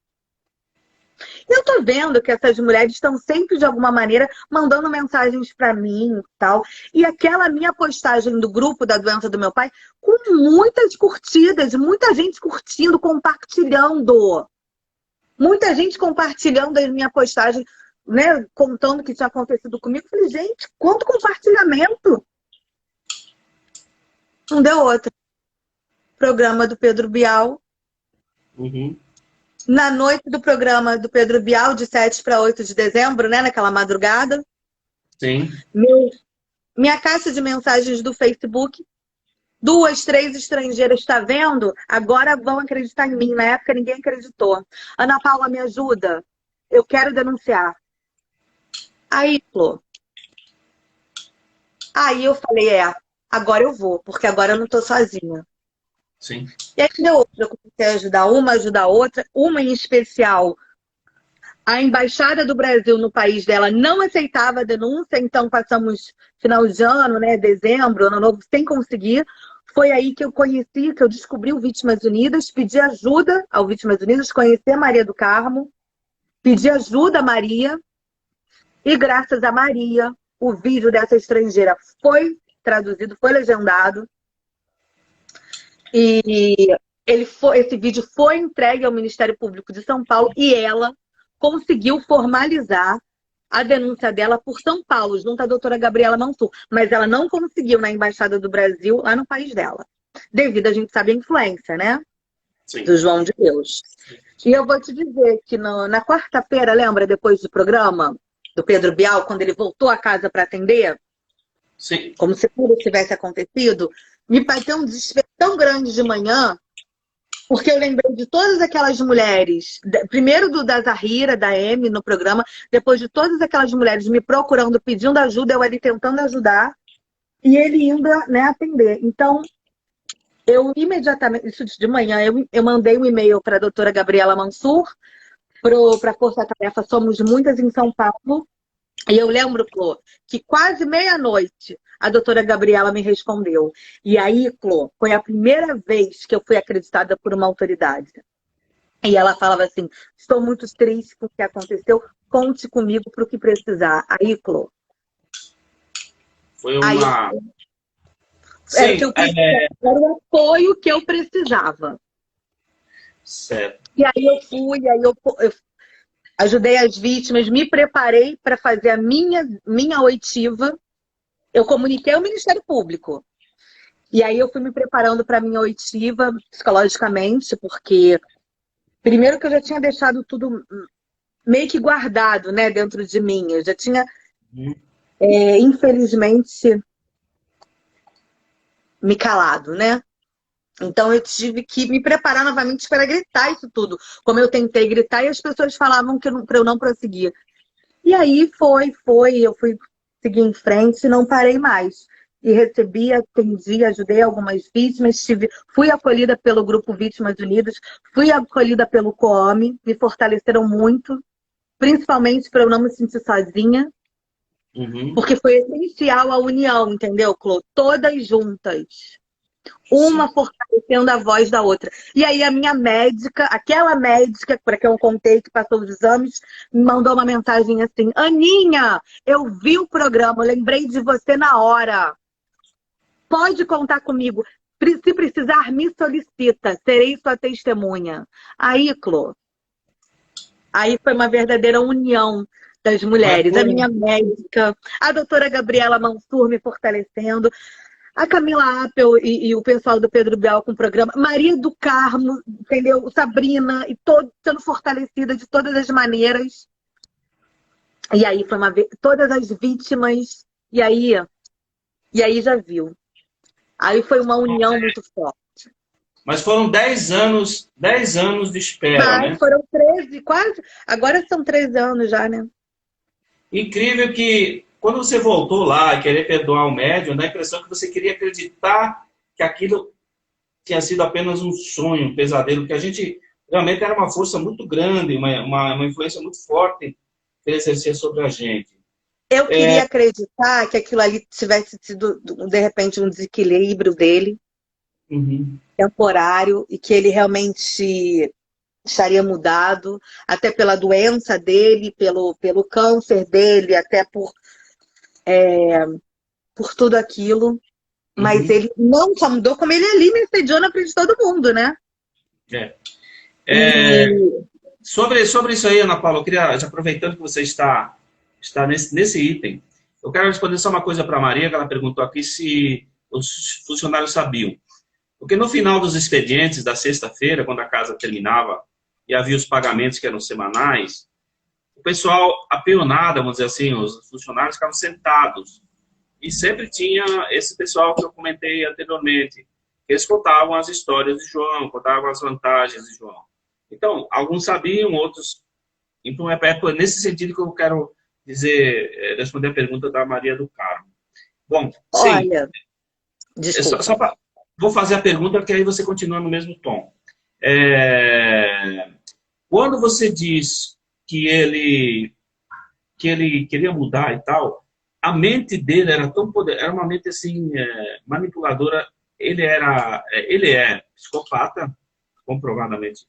Eu tô vendo que essas mulheres estão sempre, de alguma maneira, mandando mensagens para mim e tal. E aquela minha postagem do grupo da doença do meu pai, com muitas curtidas, muita gente curtindo, compartilhando. Muita gente compartilhando a minha postagem, né, contando o que tinha acontecido comigo. Eu falei, gente, quanto compartilhamento! Não deu outra. Programa do Pedro Bial. Uhum. Na noite do programa do Pedro Bial, de 7 para 8 de dezembro, né, naquela madrugada. Sim. Minha caixa de mensagens do Facebook, 2, 3 estrangeiras, está vendo? Agora vão acreditar em mim. Na época ninguém acreditou. Ana Paula, me ajuda. Eu quero denunciar. Aí, Flor. Aí eu falei, agora eu vou, porque agora eu não estou sozinha. Sim. E aí deu outra, eu comecei a ajudar a outra, uma em especial. A Embaixada do Brasil no país dela não aceitava a denúncia, então passamos final de ano, né, dezembro, ano novo, sem conseguir. Foi aí que eu conheci, que eu descobri o Vítimas Unidas, pedi ajuda ao Vítimas Unidas, conheci a Maria do Carmo, pedi ajuda a Maria, e graças a Maria, o vídeo dessa estrangeira foi traduzido, foi legendado, e esse vídeo foi entregue ao Ministério Público de São Paulo, e ela conseguiu formalizar a denúncia dela por São Paulo, junto à doutora Gabriela Mansur, mas ela não conseguiu na Embaixada do Brasil, lá no país dela, devido a gente sabe a influência, né, Sim. do João de Deus. E eu vou te dizer que na quarta-feira, lembra, depois do programa do Pedro Bial, quando ele voltou à casa para atender, Sim. como se tudo tivesse acontecido, me bateu um desespero tão grande de manhã, porque eu lembrei de todas aquelas mulheres, primeiro da Zahira, da Amy no programa, depois de todas aquelas mulheres me procurando, pedindo ajuda, eu ali tentando ajudar, e ele indo, né, atender. Então, eu imediatamente, isso de manhã, eu mandei um e-mail para a doutora Gabriela Mansur, para a Força Tarefa Somos Muitas em São Paulo, e eu lembro, Clô, que quase meia-noite a doutora Gabriela me respondeu. E aí, Clô, foi a primeira vez que eu fui acreditada por uma autoridade. E ela falava assim, estou muito triste com o que aconteceu, conte comigo para o que precisar. Aí, Clô, Foi aí uma... era o que Sim, eu precisava, era o apoio que eu precisava. certo. E aí eu fui, eu ajudei as vítimas, me preparei para fazer a minha oitiva. Eu comuniquei ao Ministério Público. E aí eu fui me preparando para a minha oitiva psicologicamente, porque primeiro que eu já tinha deixado tudo meio que guardado, né, dentro de mim. Eu já tinha, infelizmente, me calado, né? Então eu tive que me preparar novamente para gritar isso tudo. Como eu tentei gritar e as pessoas falavam que para eu não prosseguir. E aí eu fui seguir em frente e não parei mais. E recebi, atendi, ajudei algumas vítimas, fui acolhida pelo Grupo Vítimas Unidas, fui acolhida pelo COOME, me fortaleceram muito, principalmente para eu não me sentir sozinha, Uhum. porque foi essencial a união, entendeu, Clô? Todas juntas. Sim. Uma fortalecendo a voz da outra. E aí a minha médica, aquela médica para quem eu contei que passou os exames, me mandou uma mensagem assim: Aninha, eu vi o programa, eu lembrei de você na hora. Pode contar comigo. Se precisar, me solicita. Serei sua testemunha. Aí, Clô, aí foi uma verdadeira união das Mas mulheres. A foi... minha médica, a doutora Gabriela Mansur me fortalecendo, a Camila Appel e o pessoal do Pedro Bial com o programa, Maria do Carmo, entendeu? Sabrina, e todo sendo fortalecida de todas as maneiras. E aí foi todas as vítimas, e aí já viu. Aí foi uma união muito forte. Mas foram 10 anos de espera, Mas né? foram 13, quase. Agora são 13 anos já, né? Incrível que quando você voltou lá a querer perdoar o médium, dá a impressão que você queria acreditar que aquilo tinha sido apenas um sonho, um pesadelo, que a gente realmente era uma força muito grande, uma influência muito forte que ele exercia sobre a gente. Eu queria acreditar que aquilo ali tivesse sido, de repente, um desequilíbrio dele, Uhum. temporário, e que ele realmente estaria mudado, até pela doença dele, pelo câncer dele, até por tudo aquilo. Mas Uhum. ele não só mudou, como ele ali me assediou na frente de todo mundo, né? É. E Sobre isso aí, Ana Paula, eu queria, já aproveitando que você está nesse item, eu quero responder só uma coisa para a Maria, que ela perguntou aqui se os funcionários sabiam. Porque no final dos expedientes da sexta-feira, quando a casa terminava e havia os pagamentos que eram semanais, o pessoal, a peonada, vamos dizer assim, os funcionários ficavam sentados. E sempre tinha esse pessoal que eu comentei anteriormente. Eles contavam as histórias de João, contavam as vantagens de João. Então, alguns sabiam, outros... Então, é nesse sentido que eu quero dizer, responder a pergunta da Maria do Carmo. Bom, sim, olha, desculpa. vou fazer a pergunta que aí você continua no mesmo tom. É, quando você diz que ele queria mudar e tal, a mente dele era tão poderosa, era uma mente assim, manipuladora. Ele é psicopata, comprovadamente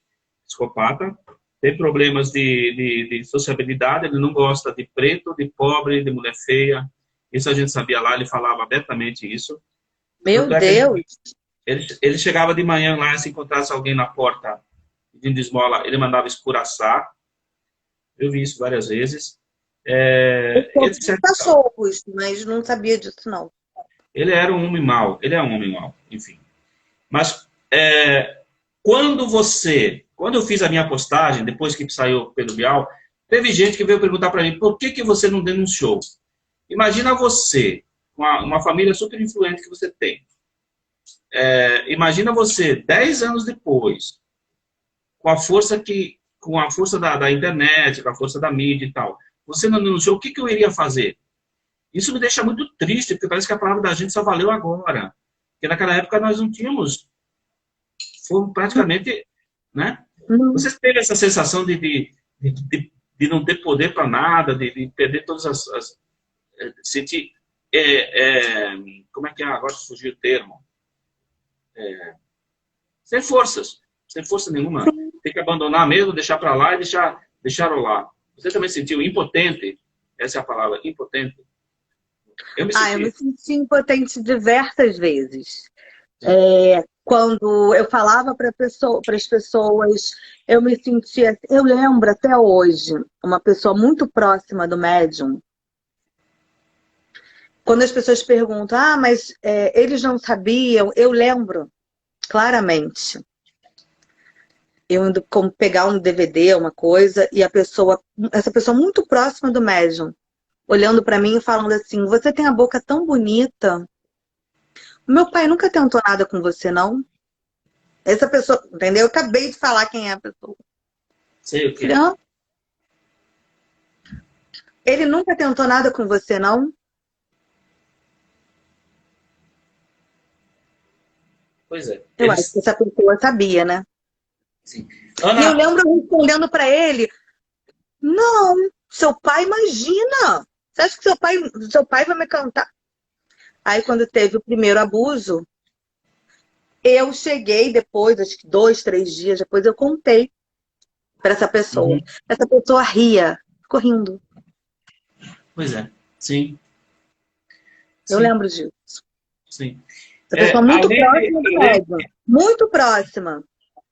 psicopata, tem problemas de sociabilidade, ele não gosta de preto, de pobre, de mulher feia. Isso a gente sabia lá, ele falava abertamente isso. Meu Tanto é que Deus, ele chegava de manhã lá, se encontrasse alguém na porta pedindo esmola, ele mandava escuraçar. Eu vi isso várias vezes. Eu Ele, soube dos cachorros, mas não sabia disso, não. ele era um homem mau, ele é um homem mau, enfim. Mas quando eu fiz a minha postagem, depois que saiu o Pedro Bial, teve gente que veio perguntar para mim, por que você não denunciou? Imagina você, uma família super influente que você tem. Imagina você, 10 anos depois, com a força da internet, com a força da mídia e tal, você não denunciou, o que eu iria fazer? Isso me deixa muito triste, porque parece que a palavra da gente só valeu agora. Porque naquela época nós não tínhamos, fomos praticamente, né? Não. Você teve essa sensação de não ter poder para nada, de perder todas sentir, como é que é? Agora fugiu o termo. Sem forças, sem força nenhuma. Tem que abandonar mesmo, deixar para lá e deixar rolar. Você também se sentiu impotente? Essa é a palavra, impotente. Eu me Eu me senti. senti impotente diversas vezes. Quando eu falava para as pessoas, eu me sentia. Eu lembro até hoje, uma pessoa muito próxima do médium, quando as pessoas perguntam, mas eles não sabiam, eu lembro claramente. Eu indo como pegar um DVD, uma coisa, e essa pessoa muito próxima do médium, olhando para mim e falando assim, você tem a boca tão bonita. Meu pai nunca tentou nada com você, não? Essa pessoa, entendeu? Eu acabei de falar quem é a pessoa. Sei o Falei, quê. ele nunca tentou nada com você, não? Pois é. Eu acho que essa pessoa sabia, né? Sim. E eu Ana, lembro respondendo para ele, não, seu pai imagina. Você acha que seu pai vai me cantar? Aí quando teve o primeiro abuso, eu cheguei depois, acho que 2, 3 dias depois, eu contei para essa pessoa. uhum. Essa pessoa ria, ficou rindo. Pois é. Sim, Eu sim, lembro disso. sim. Essa pessoa muito Além próxima do médium. Muito próxima.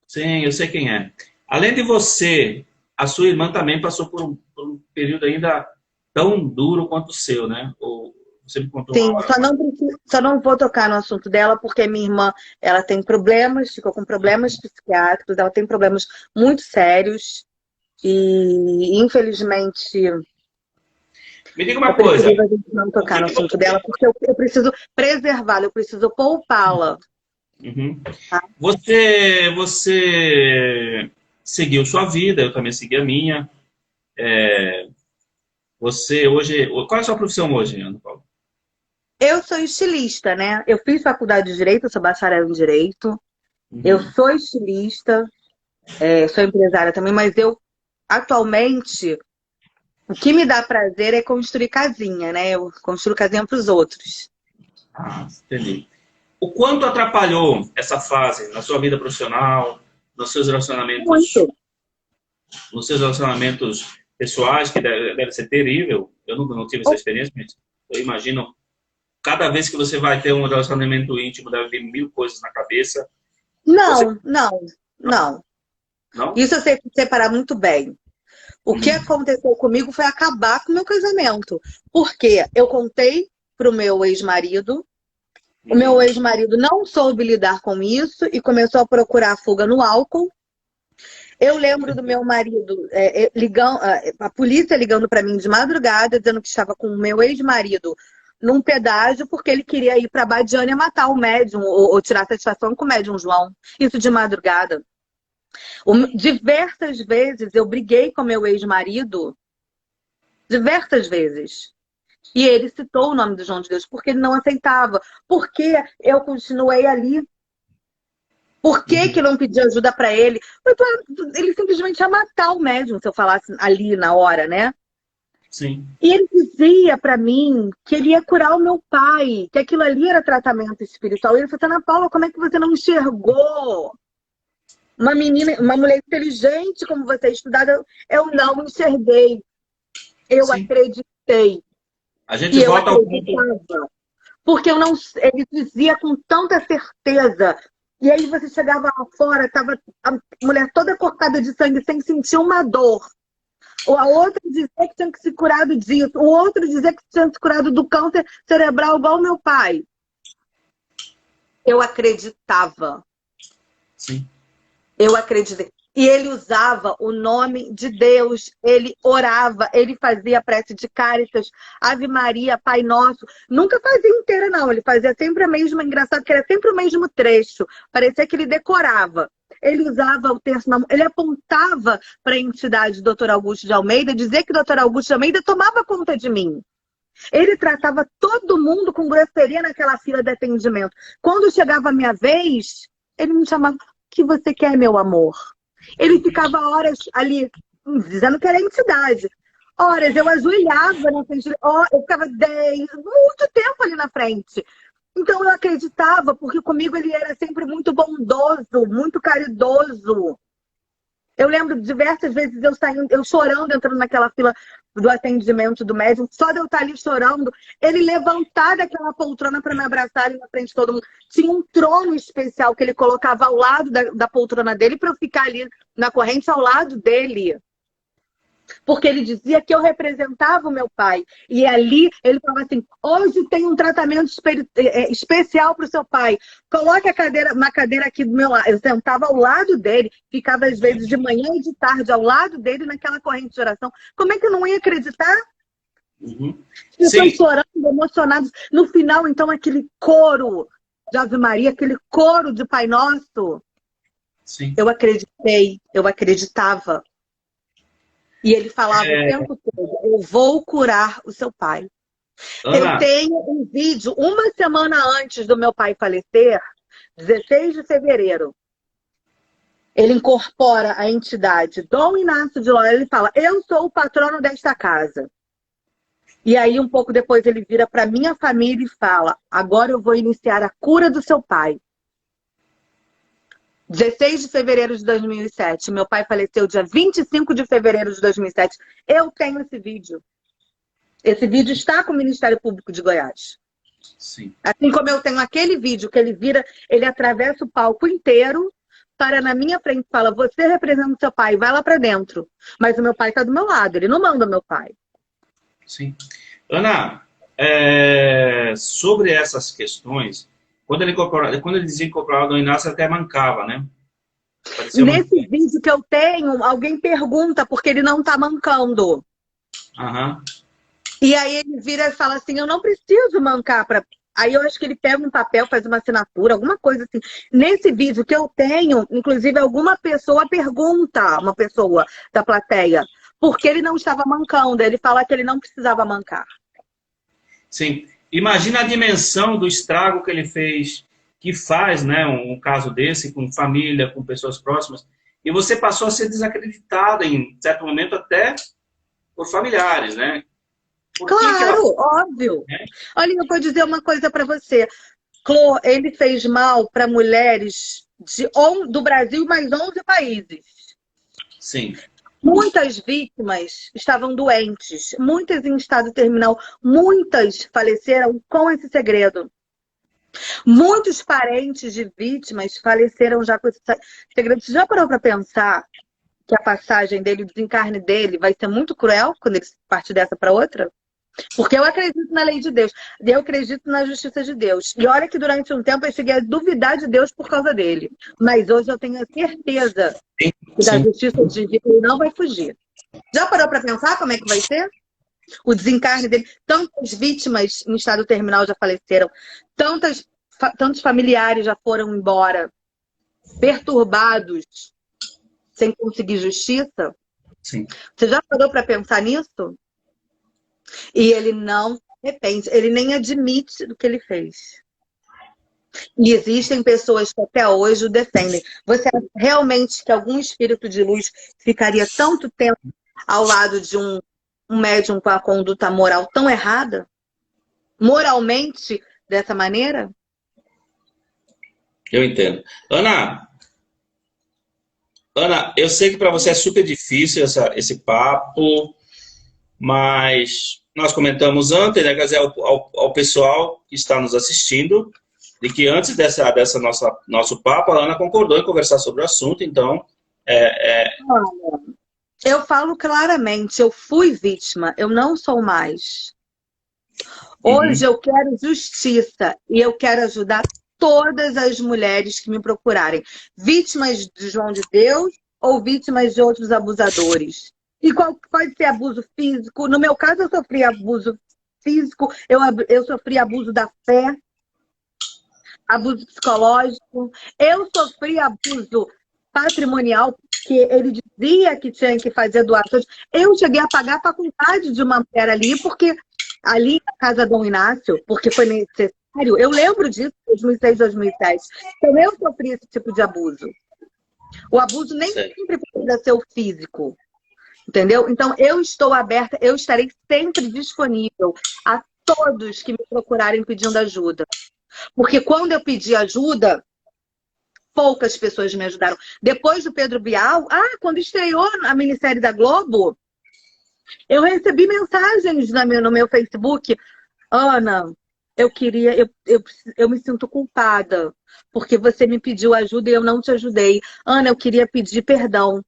sim, eu sei quem é. Além de você, a sua irmã também passou por um período ainda tão duro quanto o seu, né? Ou você me contou uma Sim, hora. só não vou tocar no assunto dela, porque minha irmã, ela tem problemas, ficou com problemas psiquiátricos, ela tem problemas muito sérios e, infelizmente, Me diga é uma coisa. preciso a gente não O tocar que no que assunto dela, porque eu preciso preservá-la, eu preciso poupá-la. Uhum. Tá? Você seguiu sua vida, eu também segui a minha. Você hoje. Qual é a sua profissão hoje, Ana Paula? Eu sou estilista, né? Eu fiz faculdade de Direito, eu sou bacharel em Direito, eu Uhum. sou estilista, sou empresária também, mas eu, atualmente, o que me dá prazer é construir casinha, né? Eu construo casinha para os outros. Ah, entendi. O quanto atrapalhou essa fase na sua vida profissional, nos seus relacionamentos, Muito. nos seus relacionamentos pessoais, que deve ser terrível. Eu não tive essa experiência, mas eu imagino, cada vez que você vai ter um relacionamento íntimo, deve vir mil coisas na cabeça. Você. Não, não, não. Não? Isso eu sei separar muito bem. O que aconteceu comigo foi acabar com o meu casamento. Porque eu contei para o meu ex-marido, o meu Uhum. ex-marido não soube lidar com isso e começou a procurar fuga no álcool. Eu lembro do meu marido ligando, a polícia ligando para mim de madrugada, dizendo que estava com o meu ex-marido num pedágio porque ele queria ir para Badiânia matar o médium ou tirar satisfação com o médium João. Isso de madrugada. Diversas vezes eu briguei com meu ex-marido, diversas vezes. E ele citou o nome do João de Deus porque ele não aceitava. Porque eu continuei ali. Por que que Uhum. não pedi ajuda para ele? Ele simplesmente ia matar o médium se eu falasse ali na hora, né? Sim. E ele dizia para mim que ele ia curar o meu pai, que aquilo ali era tratamento espiritual. E ele falou, Ana Paula, como é que você não enxergou? Uma menina, uma mulher inteligente como você é estudada, eu não enxerguei. Eu Sim. acreditei. A gente E eu volta ao ponto. acreditava. Porque eu não, ele dizia com tanta certeza. E aí você chegava lá fora, tava a mulher toda cortada de sangue, sem sentir uma dor. A outra dizia que tinha que se curado disso. O outro dizia que tinha se curado do câncer cerebral igual meu pai. Eu acreditava. Sim. Eu acreditei. E ele usava o nome de Deus, ele orava, ele fazia prece de Cáritas, Ave Maria, Pai Nosso. Nunca fazia inteira, não. Ele fazia sempre a mesma, engraçado que era sempre o mesmo trecho. Parecia que ele decorava. Ele usava o terço na mão, ele apontava para a entidade do Dr. Augusto de Almeida, dizia que o Dr. Augusto de Almeida tomava conta de mim. Ele tratava todo mundo com grosseria naquela fila de atendimento. Quando chegava a minha vez, ele me chamava, o que você quer, meu amor? Ele ficava horas ali, dizendo que era entidade. Horas, eu ajoelhava na frente, eu ficava muito tempo ali na frente. Então eu acreditava, porque comigo ele era sempre muito bondoso, muito caridoso. Eu lembro diversas vezes eu chorando, entrando naquela fila do atendimento do médico, só de eu estar ali chorando, ele levantar daquela poltrona para me abraçar ali na frente de todo mundo. Tinha um trono especial que ele colocava ao lado da poltrona dele para eu ficar ali na corrente ao lado dele. Porque ele dizia que eu representava o meu pai. E ali ele falava assim, hoje tem um tratamento especial para o seu pai. Coloque uma cadeira aqui do meu lado. Eu sentava ao lado dele, ficava às vezes de manhã e de tarde ao lado dele naquela corrente de oração. Como é que eu não ia acreditar? Uhum. Pessoas chorando, emocionados. No final, então, aquele coro de Ave Maria, aquele coro de Pai Nosso. Sim. Eu acreditei, eu acreditava. E ele falava o tempo todo, eu vou curar o seu pai. Ana, eu tenho um vídeo, uma semana antes do meu pai falecer, 16 de fevereiro. Ele incorpora a entidade Dom Inácio de Loyola, ele fala, eu sou o patrono desta casa. E aí, um pouco depois, ele vira para minha família e fala, agora eu vou iniciar a cura do seu pai. 16 de fevereiro de 2007. Meu pai faleceu dia 25 de fevereiro de 2007. Eu tenho esse vídeo. Esse vídeo está com o Ministério Público de Goiás. Sim. Assim como eu tenho aquele vídeo que ele vira, ele atravessa o palco inteiro, para na minha frente e fala, você representa o seu pai, vai lá para dentro. Mas o meu pai está do meu lado, ele não manda o meu pai. Sim. Ana, sobre essas questões, quando ele dizia incorporar o Dom Inácio, até mancava, né? Nesse vídeo que eu tenho, alguém pergunta porque ele não está mancando. Uhum. E aí ele vira e fala assim, eu não preciso mancar para... Aí eu acho que ele pega um papel, faz uma assinatura, alguma coisa assim. Nesse vídeo que eu tenho, inclusive alguma pessoa pergunta, uma pessoa da plateia, por que ele não estava mancando. Ele fala que ele não precisava mancar. Sim. Imagina a dimensão do estrago que ele fez, que faz, né, um caso desse, com família, com pessoas próximas, e você passou a ser desacreditada em certo momento até por familiares, né? Claro, óbvio. Olha, eu vou dizer uma coisa para você. Clô, ele fez mal para mulheres do Brasil, mais 11 países. Sim. Muitas vítimas estavam doentes, muitas em estado terminal, muitas faleceram com esse segredo. Muitos parentes de vítimas faleceram já com esse segredo. Você já parou para pensar que a passagem dele, o desencarne dele, vai ser muito cruel quando ele partir dessa para outra? Porque eu acredito na lei de Deus, eu acredito na justiça de Deus. E olha que durante um tempo eu cheguei a duvidar de Deus por causa dele. Mas hoje eu tenho a certeza que da justiça de Deus ele não vai fugir. Já parou para pensar como é que vai ser? O desencarne dele. Tantas vítimas em estado terminal já faleceram. Tantos familiares já foram embora. Perturbados. Sem conseguir justiça. Sim. Você já parou para pensar nisso? E ele não arrepende, ele nem admite do que ele fez. E existem pessoas que até hoje o defendem. Você acha realmente que algum espírito de luz ficaria tanto tempo ao lado de um médium com a conduta moral tão errada? Moralmente, dessa maneira? Eu entendo. Ana, eu sei que para você é super difícil esse papo, mas nós comentamos antes, né, quer dizer, ao pessoal que está nos assistindo, de que antes dessa nosso papo, a Ana concordou em conversar sobre o assunto, então... Olha, Eu falo claramente, eu fui vítima, eu não sou mais. Hoje Uhum. eu quero justiça e eu quero ajudar todas as mulheres que me procurarem, vítimas de João de Deus ou vítimas de outros abusadores. E qual pode ser abuso físico? No meu caso, eu sofri abuso físico, eu sofri abuso da fé, abuso psicológico, eu sofri abuso patrimonial, porque ele dizia que tinha que fazer doações. Eu cheguei a pagar a faculdade de uma mulher ali, porque ali na casa Dom Inácio, porque foi necessário. Eu lembro disso, 2006, 2007. Então eu sofri esse tipo de abuso. O abuso nem Sei. sempre precisa ser o físico, entendeu? Então eu estou aberta, eu estarei sempre disponível a todos que me procurarem pedindo ajuda. Porque quando eu pedi ajuda, poucas pessoas me ajudaram. Depois do Pedro Bial, quando estreou a minissérie da Globo, eu recebi mensagens no meu Facebook. Ana, eu queria, eu me sinto culpada, porque você me pediu ajuda e eu não te ajudei. Ana, eu queria pedir perdão,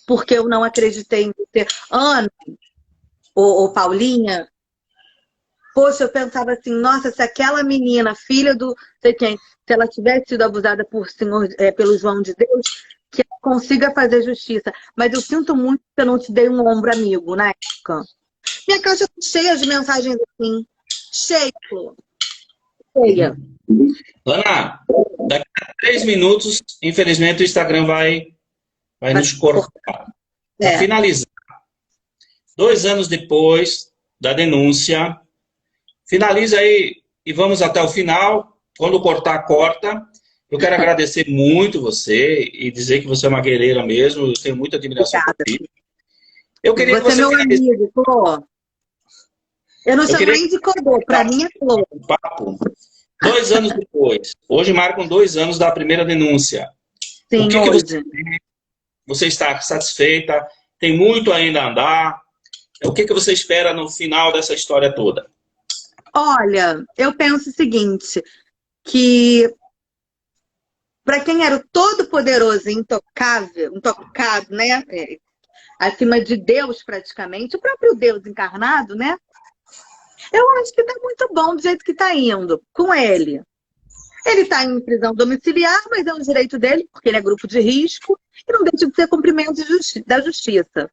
porque eu não acreditei em você. Ana, ou Paulinha, poxa, eu pensava assim, nossa, se aquela menina, filha do sei quem, se ela tivesse sido abusada por senhor, pelo João de Deus, que ela consiga fazer justiça. Mas eu sinto muito que eu não te dei um ombro amigo na época. Minha caixa tá cheia de mensagens assim. Cheia, Flor. Cheia. Ana, daqui a 3 minutos, infelizmente, o Instagram vai Vai nos cortar. Para É, finalizar, 2 anos depois da denúncia, finaliza aí e vamos até o final. Quando cortar, corta. Eu quero agradecer muito você e dizer que você é uma guerreira mesmo. Eu tenho muita admiração por obrigada. ti. Eu queria que Você é você meu finalizasse. amigo, Flor. Eu não Eu chamo queria nem de codô, pra mim é Flor. um papo. 2 anos depois, hoje marcam 2 anos da primeira denúncia. O Sim, que hoje. você está satisfeita? Tem muito ainda a andar? O que você espera no final dessa história toda? Olha, eu penso o seguinte, que para quem era o todo-poderoso e intocável, intocado, né? Acima de Deus praticamente, o próprio Deus encarnado, né? Eu acho que tá muito bom do jeito que tá indo com ele. Ele está em prisão domiciliar, mas é um direito dele, porque ele é grupo de risco, e não deixa de ser cumprimento da justiça.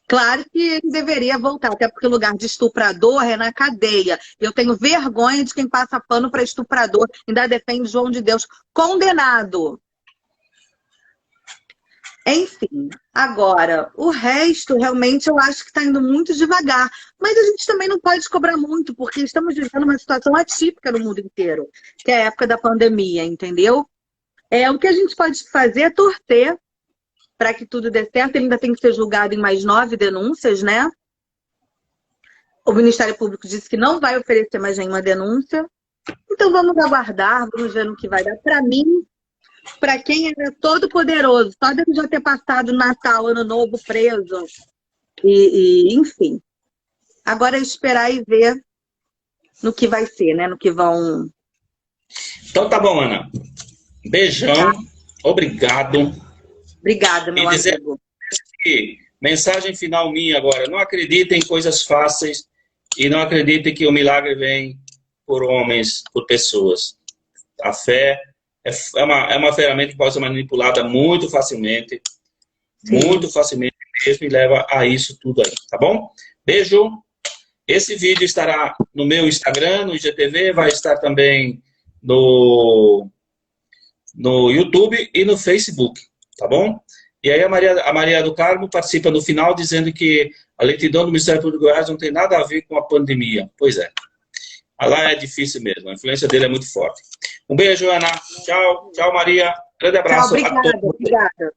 Claro que ele deveria voltar, até porque o lugar de estuprador é na cadeia. Eu tenho vergonha de quem passa pano para estuprador, ainda defende João de Deus condenado. Enfim, agora, o resto realmente eu acho que está indo muito devagar. Mas a gente também não pode cobrar muito, porque estamos vivendo uma situação atípica no mundo inteiro, que é a época da pandemia, entendeu? O que a gente pode fazer é torcer para que tudo dê certo. Ele ainda tem que ser julgado em mais 9 denúncias, né? O Ministério Público disse que não vai oferecer mais nenhuma denúncia. Então vamos aguardar, vamos ver no que vai dar. Para mim, para quem era todo poderoso, só de já ter passado Natal, Ano Novo preso, enfim. Agora é esperar e ver no que vai ser, né? No que vão. Então tá bom, Ana. Tá? Beijão. Obrigado. Obrigada, E meu dizer amigo. que, mensagem final minha agora, não acreditem em coisas fáceis e não acreditem que o milagre vem por homens, por pessoas. A fé é uma ferramenta que pode ser manipulada Sim. muito facilmente mesmo, e leva a isso tudo aí, tá bom? Beijo. Esse vídeo estará no meu Instagram, no IGTV, vai estar também no YouTube e no Facebook, tá bom? E aí a Maria do Carmo participa no final dizendo que a lentidão do Ministério Público de Goiás não tem nada a ver com a pandemia. Pois é. Lá é difícil mesmo, a influência dele é muito forte. Um beijo, Ana. Tchau, tchau, Maria. Grande Tchau, abraço a obrigada, todos. obrigada.